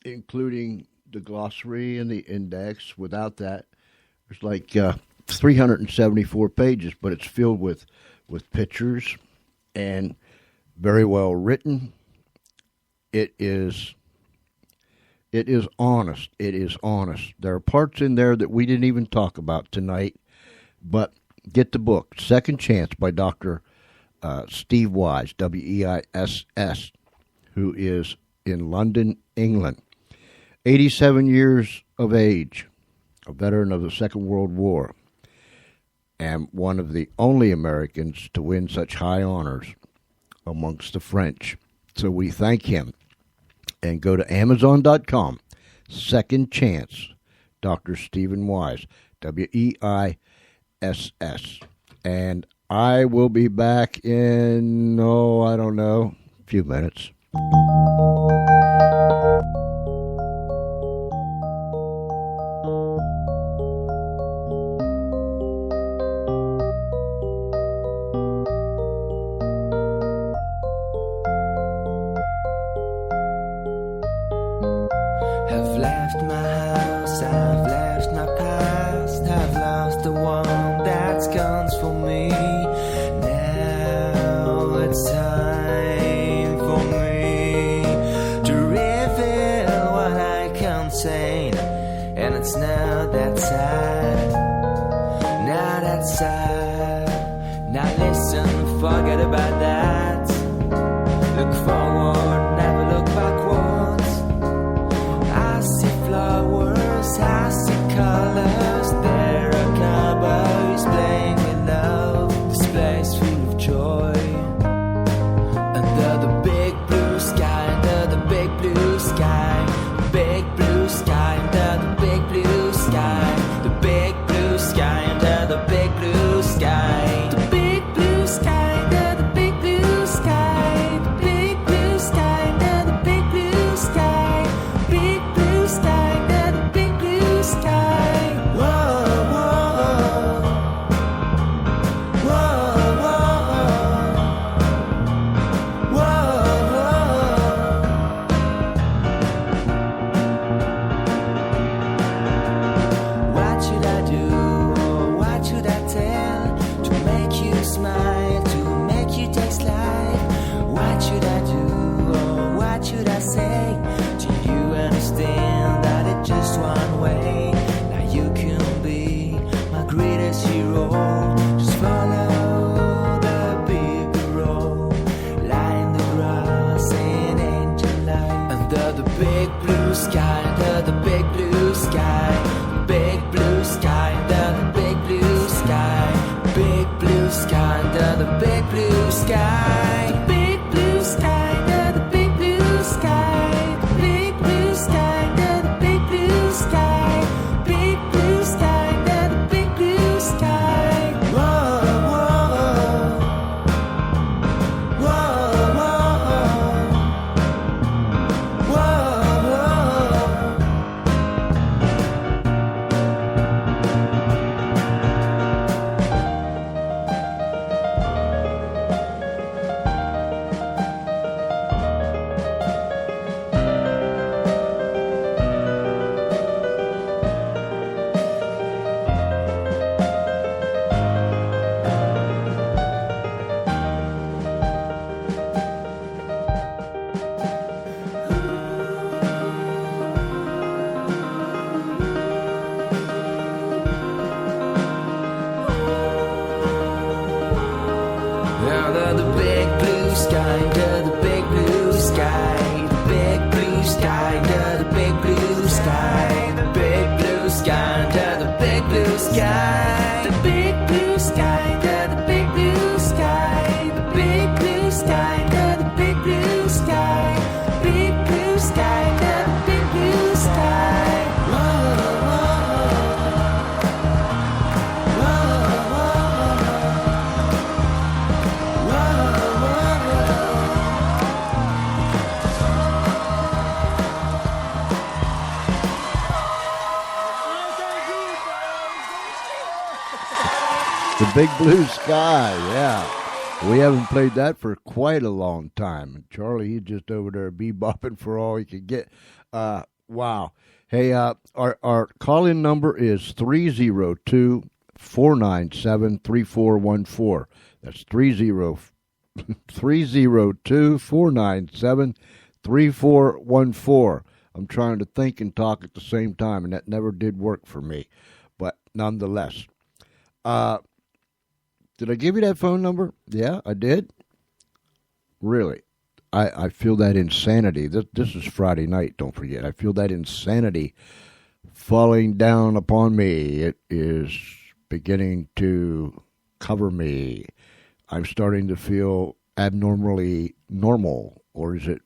Including the glossary and the index. Without that, there's like 374 pages, but it's filled with pictures and very well written. It is honest. It is honest. There are parts in there that we didn't even talk about tonight, but get the book, Second Chance by Dr. Steve Weiss, Weiss, who is in London, England. 87 years of age, a veteran of the Second World War, and one of the only Americans to win such high honors amongst the French. So we thank him. And go to Amazon.com, Second Chance, Dr. Stephen Weiss, Weiss. And I will be back in, I don't know, a few minutes. I've left my house, I've left my past, I've lost the one that's counts for me. Now it's time for me to reveal what I can't say, and it's not that sad, not that sad. Now listen, forget about that. Look forward, never look backwards. I see flowers, I see colors. There are cowboys playing with love. This place full of joy. Under the big blue sky, under the big blue sky. Big blue sky, under the big blue sky. The big blue sky, under the big blue sky. The big blue sky, under the big blue sky. The big blue sky. big blue sky, under the big blue sky. Big blue sky, under the big blue sky. Big blue sky, under the big blue sky. Big blue sky, under the big blue sky. Big blue sky, under the big blue sky. Big blue sky, under the big blue sky. Whoa, whoa, whoa, whoa, whoa. Under the big blue sky, under the big blue sky. The big blue sky, under the big blue sky. The big blue sky, under the big blue sky. The big blue sky, under the big blue sky. The big blue sky, under the big blue sky. Big blue sky, under the big blue sky. Whoa, The Big Blue Sky, yeah. We haven't played that for quite a long time. Charlie, he's just over there bebopping for all he could get. Wow. Hey, our call-in number is 302-497-3414. That's 302-497-3414. I'm trying to think and talk at the same time, and that never did work for me. But nonetheless. Did I give you that phone number? Yeah, I did. Really? I feel that insanity. This is Friday night, don't forget. I feel that insanity falling down upon me. It is beginning to cover me. I'm starting to feel abnormally normal, or is it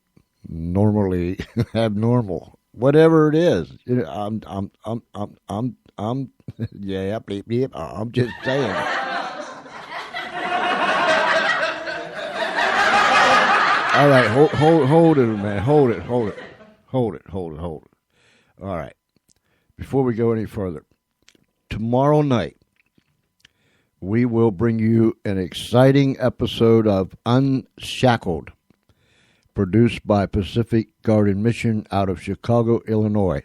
normally abnormal? Whatever it is, I'm yeah, bleep, bleep. I'm just saying. All right, hold it, man. Hold it. All right. Before we go any further, tomorrow night, we will bring you an exciting episode of Unshackled, produced by Pacific Garden Mission out of Chicago, Illinois.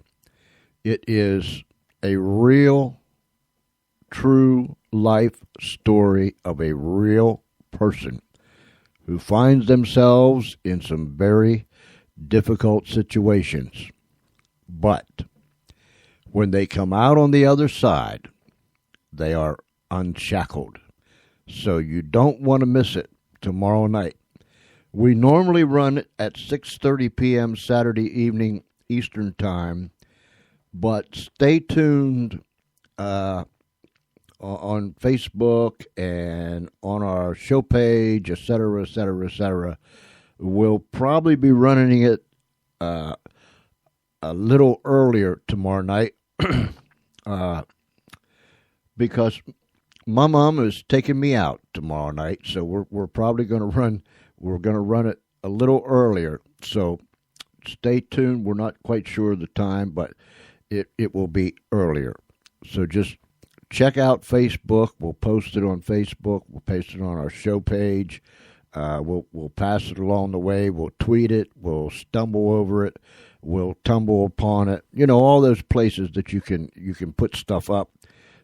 It is a real, true life story of a real person who finds themselves in some very difficult situations. But when they come out on the other side, they are unshackled. So you don't want to miss it tomorrow night. We normally run it at 6:30 p.m. Saturday evening Eastern Time, but stay tuned on Facebook and on our show page, etc., etc., etc. We'll probably be running it a little earlier tomorrow night because my mom is taking me out tomorrow night, so we're probably going to run it a little earlier. So stay tuned. We're not quite sure of the time, but it will be earlier. So just check out Facebook. We'll post it on Facebook. We'll paste it on our show page. We'll pass it along the way. We'll tweet it. We'll stumble over it. We'll tumble upon it. You know, all those places that you can put stuff up.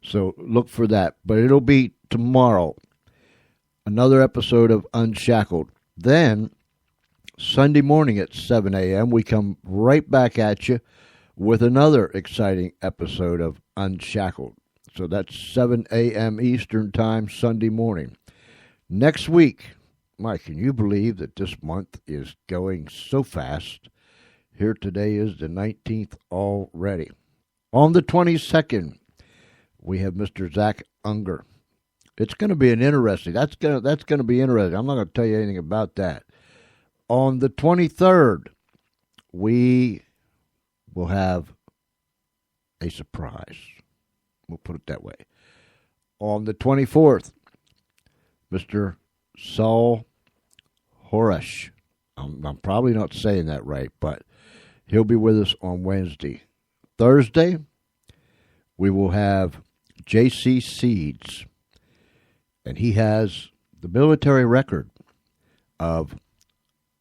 So look for that. But it'll be tomorrow. Another episode of Unshackled. Then Sunday morning at 7 a.m. we come right back at you with another exciting episode of Unshackled. So that's 7 a.m. Eastern Time, Sunday morning. Next week, Mike, can you believe that this month is going so fast? Here today is the 19th already. On the 22nd, we have Mr. Zach Unger. It's going to be an interesting. That's going to be interesting. I'm not going to tell you anything about that. On the 23rd, we will have a surprise. We'll put it that way. On the 24th, Mr. Saul Horesh. I'm probably not saying that right, but he'll be with us on Wednesday. Thursday, we will have J.C. Seeds, and he has the military record of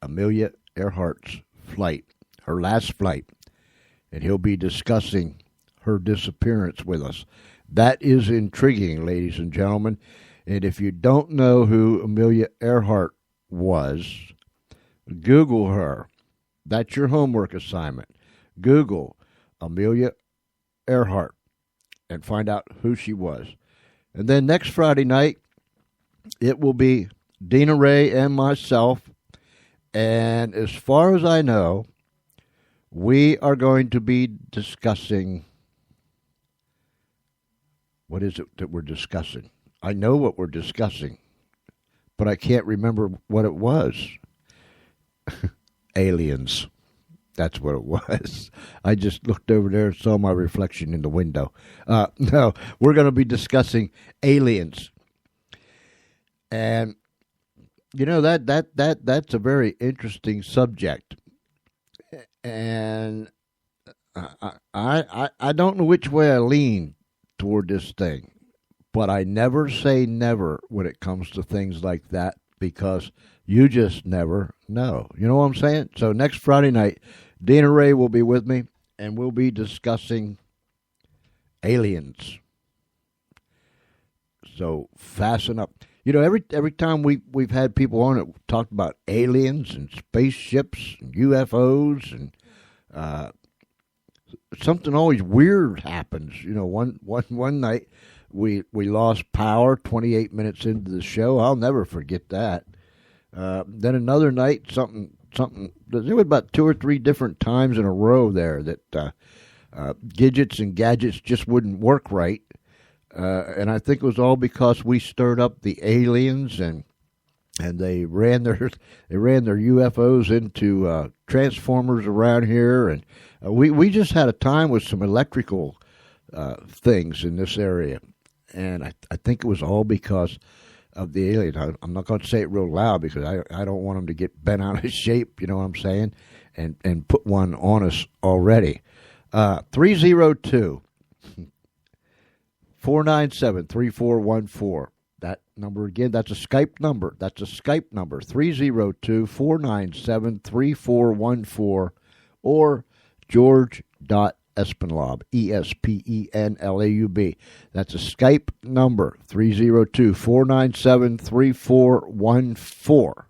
Amelia Earhart's flight, her last flight, and he'll be discussing her disappearance with us. That is intriguing, ladies and gentlemen, and if you don't know who Amelia Earhart was, Google her. That's your homework assignment. Google Amelia Earhart and find out who she was. And then next Friday night, it will be Dina Ray and myself. And as far as I know, we are going to be discussing... What is it that we're discussing? I know what we're discussing, but I can't remember what it was. Aliens. That's what it was. I just looked over there and saw my reflection in the window. No, we're going to be discussing aliens. And, you know, that's a very interesting subject. And I don't know which way I lean toward this thing, but I never say never when it comes to things like that, because you just never know. You know what I'm saying? So next Friday night, Dina Ray will be with me, and we'll be discussing aliens. So fasten up. You know, every time we've had people on it talked about aliens and spaceships and UFOs, and something always weird happens. You know, one night we lost power 28 minutes into the show. I'll never forget that. Then another night, something. There were about 2 or 3 different times in a row there that gadgets and gadgets just wouldn't work right, and I think it was all because we stirred up the aliens, and they ran their UFOs into transformers around here, and we just had a time with some electrical things in this area, and I think it was all because of the alien. I'm not going to say it real loud because I don't want them to get bent out of shape, you know what I'm saying, and put one on us already. 302-497-3414. That number again, that's a Skype number. 302-497-3414 or George.Espinlaub, Espenlaub. That's a Skype number, 302-497-3414.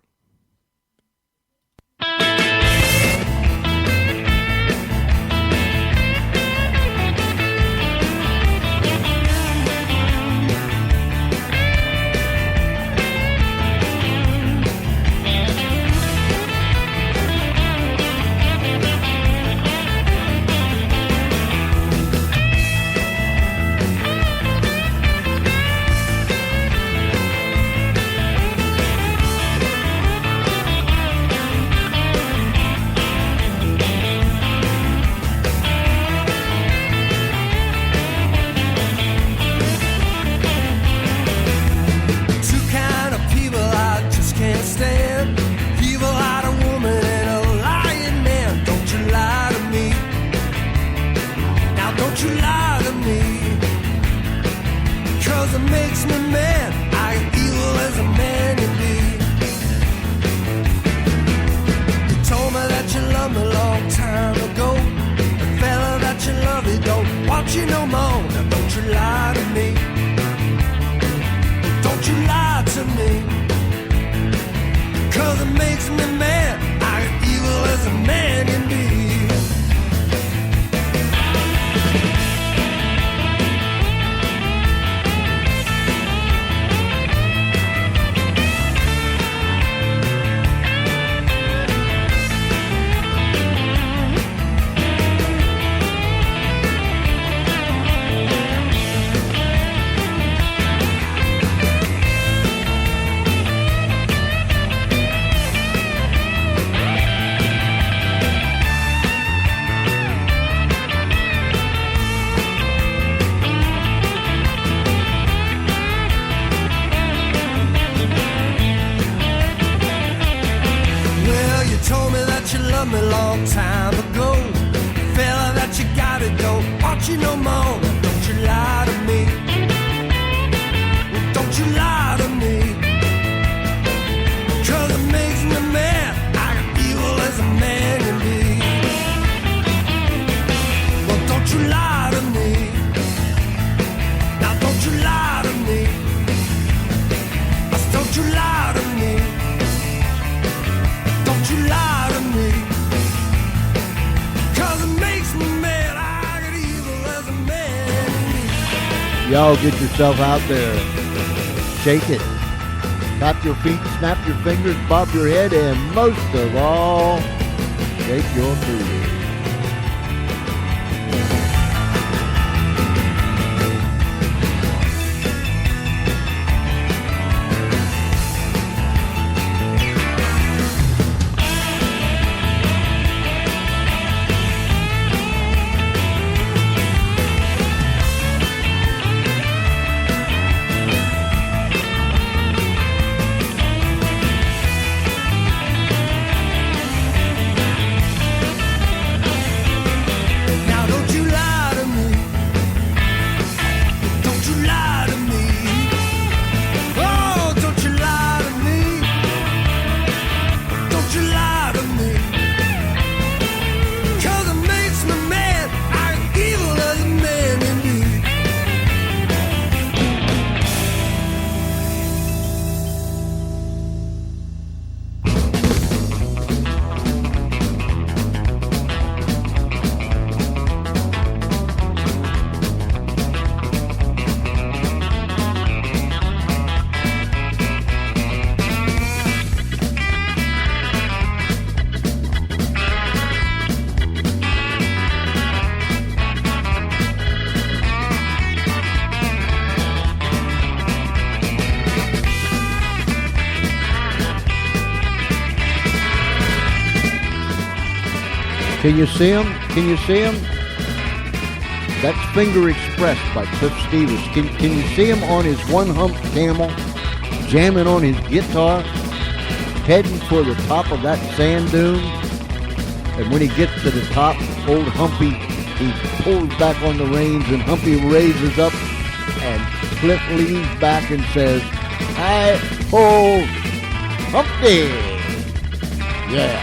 want you no more. Don't you lie to me. Don't you lie to me. 'Cause it makes me mad. I got evil as a man can be. Well, don't you lie to me. Now don't you lie to me. Don't you lie to me. Don't you lie to me. 'Cause it makes me mad. I got evil as a man in me. Y'all get yourself out there. Shake it. Tap your feet, snap your fingers, bob your head, and most of all, shake your booty. Can you see him? Can you see him? That's Finger Express by Cliff Stevens. Can you see him on his one-hump camel, jamming on his guitar, heading for the top of that sand dune? And when he gets to the top, old Humpy, he pulls back on the reins, and Humpy raises up, and Cliff leans back and says, "Hi-ho, Humpty!" Yeah.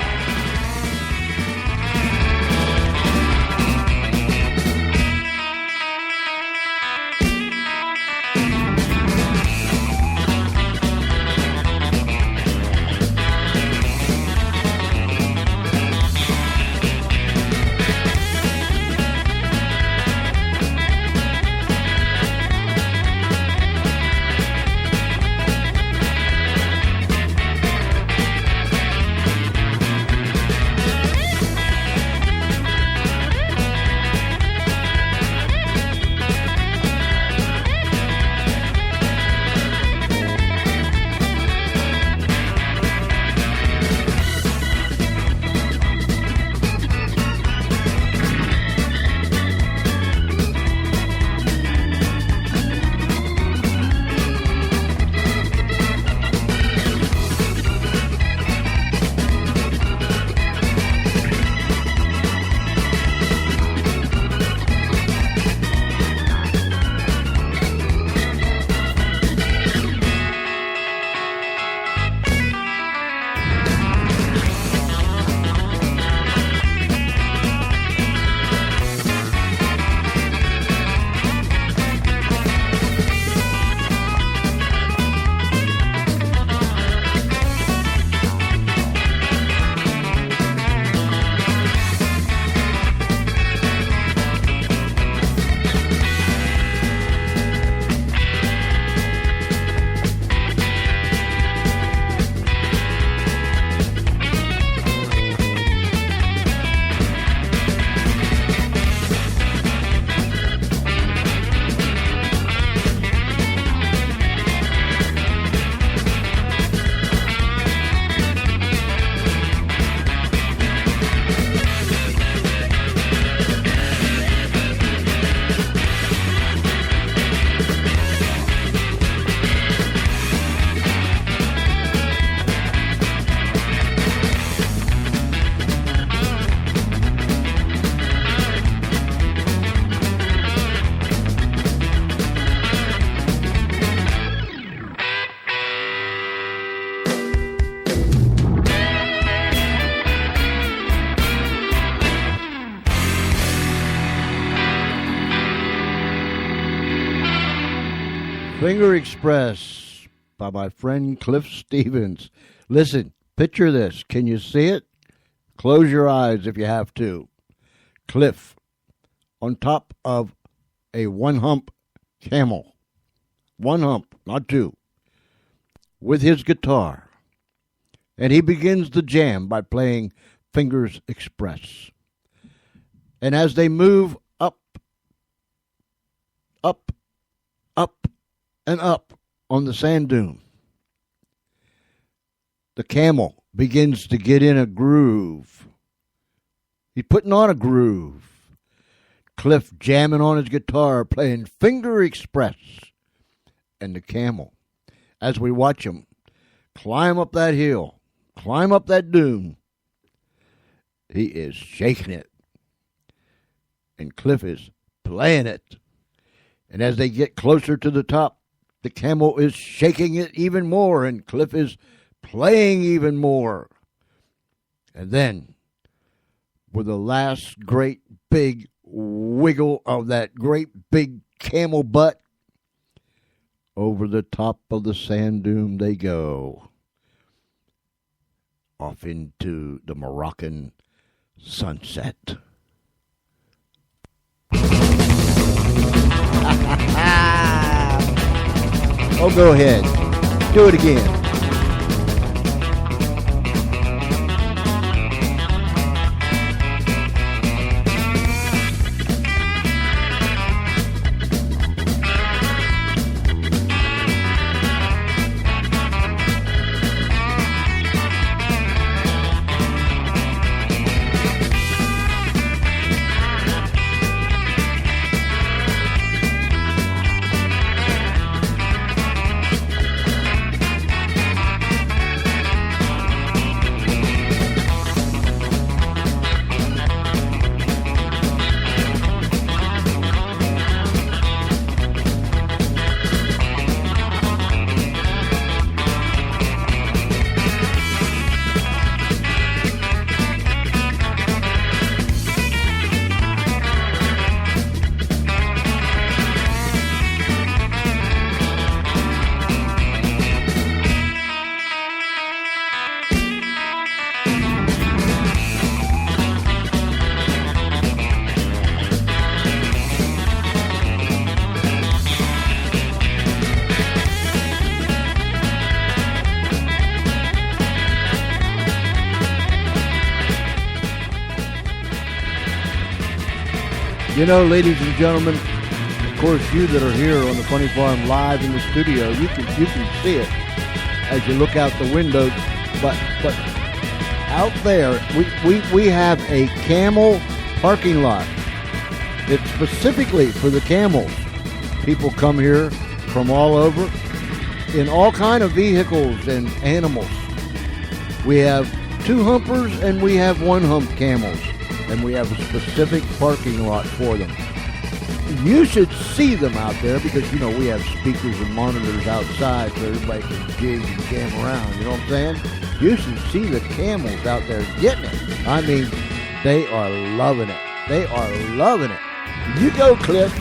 Finger Express by my friend Cliff Stevens. Listen, picture this. Can you see it? Close your eyes if you have to. Cliff on top of a one-hump camel. One hump, not two. With his guitar. And he begins the jam by playing Fingers Express. And as they move up, up, up, and up on the sand dune, the camel begins to get in a groove. He's putting on a groove. Cliff jamming on his guitar, playing Finger Express. And the camel, as we watch him climb up that hill, climb up that dune, he is shaking it. And Cliff is playing it. And as they get closer to the top, the camel is shaking it even more, and Cliff is playing even more. And then, with the last great big wiggle of that great big camel butt, over the top of the sand dune they go, off into the Moroccan sunset. Oh, go ahead. Do it again. You know, ladies and gentlemen, of course, you that are here on the Funny Farm live in the studio, you can see it as you look out the window. But out there, we have a camel parking lot. It's specifically for the camels. People come here from all over in all kind of vehicles and animals. We have two humpers and we have one hump camels. And we have a specific parking lot for them. You should see them out there because, you know, we have speakers and monitors outside so everybody can jig and jam around. You know what I'm saying? You should see the camels out there getting it. I mean, they are loving it. They are loving it. You go, Cliff.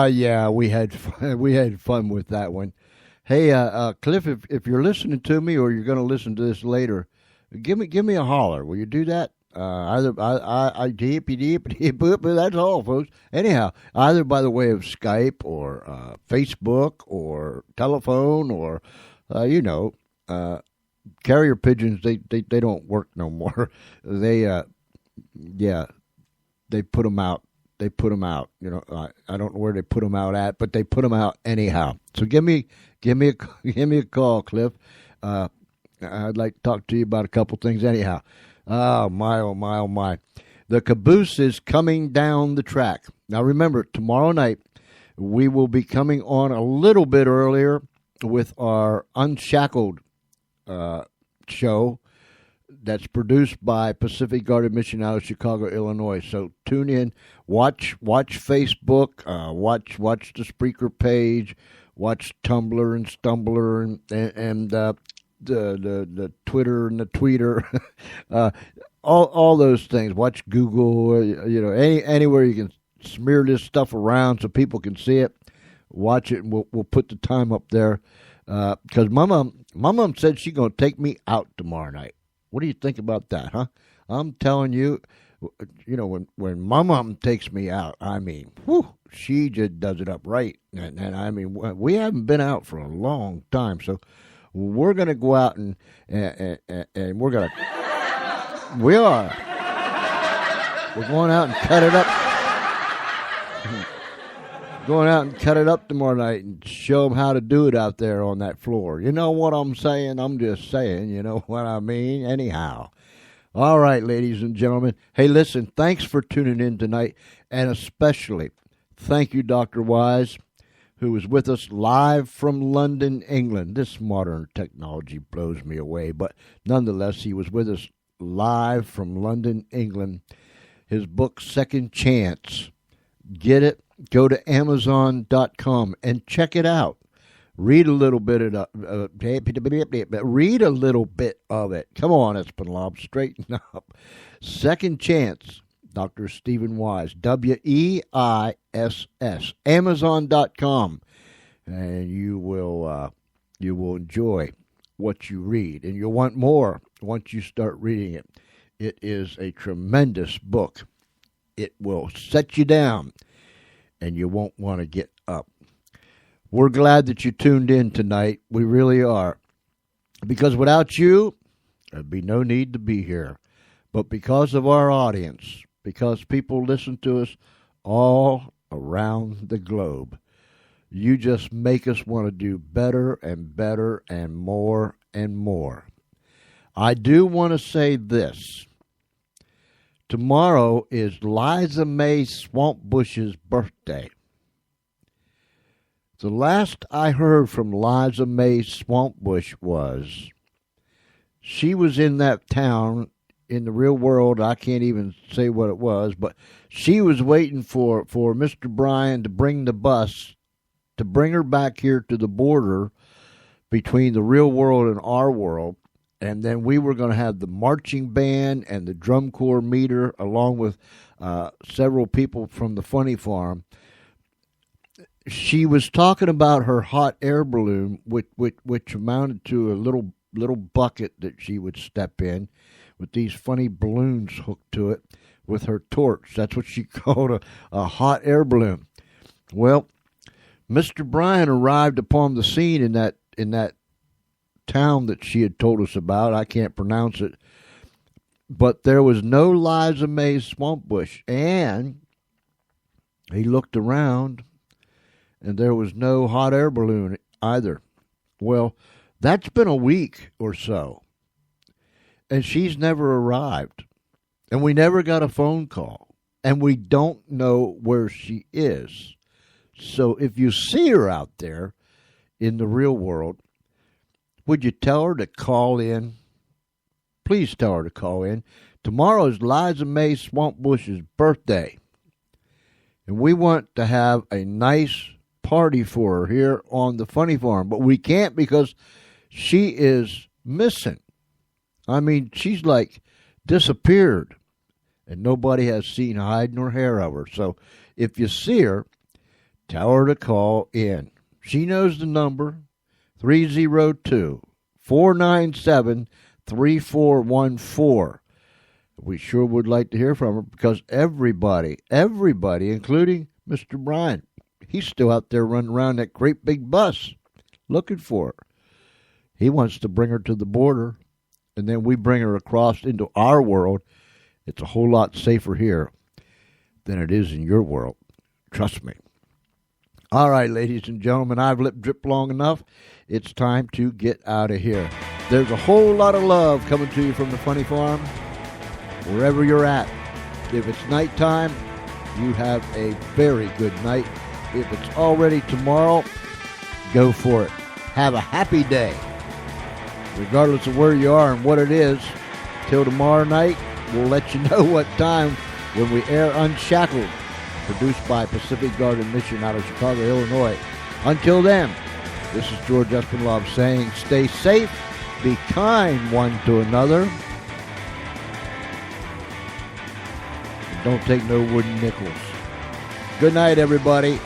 Yeah, we had fun with that one. Hey, Cliff, if you're listening to me or you're going to listen to this later, give me a holler. Will you do that? Either I deep, that's all, folks. Anyhow, either by the way of Skype or Facebook or telephone or carrier pigeons. They don't work no more. They put them out. They put them out. I don't know where they put them out at, but they put them out anyhow. So give me a call, Cliff. I'd like to talk to you about a couple things anyhow. Oh my, oh my, oh my. The caboose is coming down the track. Now remember, tomorrow night we will be coming on a little bit earlier with our Unshackled show that's produced by Pacific Guarded Mission out of Chicago, Illinois. So tune in, watch Facebook, watch the Spreaker page, watch Tumblr and Stumbler and the Twitter and the Tweeter, all those things. Watch Google, anywhere you can smear this stuff around so people can see it. Watch it, and we'll put the time up there. Because my mom said she's gonna take me out tomorrow night. What do you think about that, huh? I'm telling you, when my mom takes me out, I mean, whew, she just does it up right. And I mean, we haven't been out for a long time, so we're going to go out and we're going to, we're going out and cut it up. Going out and cut it up tomorrow night and show them how to do it out there on that floor. You know what I'm saying? I'm just saying, you know what I mean? Anyhow. All right, ladies and gentlemen. Hey, listen, thanks for tuning in tonight. And especially, thank you, Dr. Weiss, who is with us live from London, England. This modern technology blows me away. But nonetheless, he was with us live from London, England. His book, Second Chance. Get it? Go to Amazon.com and check it out. Read a little bit of it. Come on, Espinlob, straighten up. Second Chance, Dr. Stephen Weiss, Weiss, Amazon.com, and you will enjoy what you read, and you'll want more once you start reading it. It is a tremendous book. It will set you down, and you won't want to get up. We're glad that you tuned in tonight. We really are. Because without you, there'd be no need to be here. But because of our audience, because people listen to us all around the globe, you just make us want to do better and better and more and more. I do want to say this. Tomorrow is Liza May Swampbush's birthday. The last I heard from Liza May Swampbush was she was in that town in the real world. I can't even say what it was, but she was waiting for Mr. Bryan to bring the bus to bring her back here to the border between the real world and our world. And then we were going to have the marching band and the drum corps meter, along with several people from the Funny Farm. She was talking about her hot air balloon, which amounted to a little bucket that she would step in with these funny balloons hooked to it with her torch. That's what she called a hot air balloon. Well, Mr. Bryan arrived upon the scene in that town that she had told us about. I can't pronounce it. But there was no Liza May Swampbush. And he looked around, and there was no hot air balloon either. Well, that's been a week or so. And she's never arrived. And we never got a phone call. And we don't know where she is. So if you see her out there in the real world, would you tell her to call in? Please tell her to call in. Tomorrow is Liza May Swampbush's birthday. And we want to have a nice party for her here on the Funny Farm. But we can't because she is missing. I mean, she's like disappeared. And nobody has seen hide nor hair of her. So if you see her, tell her to call in. She knows the number, 302-497-3414. We sure would like to hear from her because everybody, including Mr. Brian, he's still out there running around that great big bus looking for her. He wants to bring her to the border, and then we bring her across into our world. It's a whole lot safer here than it is in your world. Trust me. All right, ladies and gentlemen, I've lip dripped long enough. It's time to get out of here. There's a whole lot of love coming to you from the Funny Farm, wherever you're at. If it's nighttime, you have a very good night. If it's already tomorrow, go for it. Have a happy day. Regardless of where you are and what it is, till tomorrow night, we'll let you know what time when we air Unshackled, produced by Pacific Garden Mission out of Chicago, Illinois. Until then, this is George Espinlove saying stay safe, be kind one to another, and don't take no wooden nickels. Good night, everybody.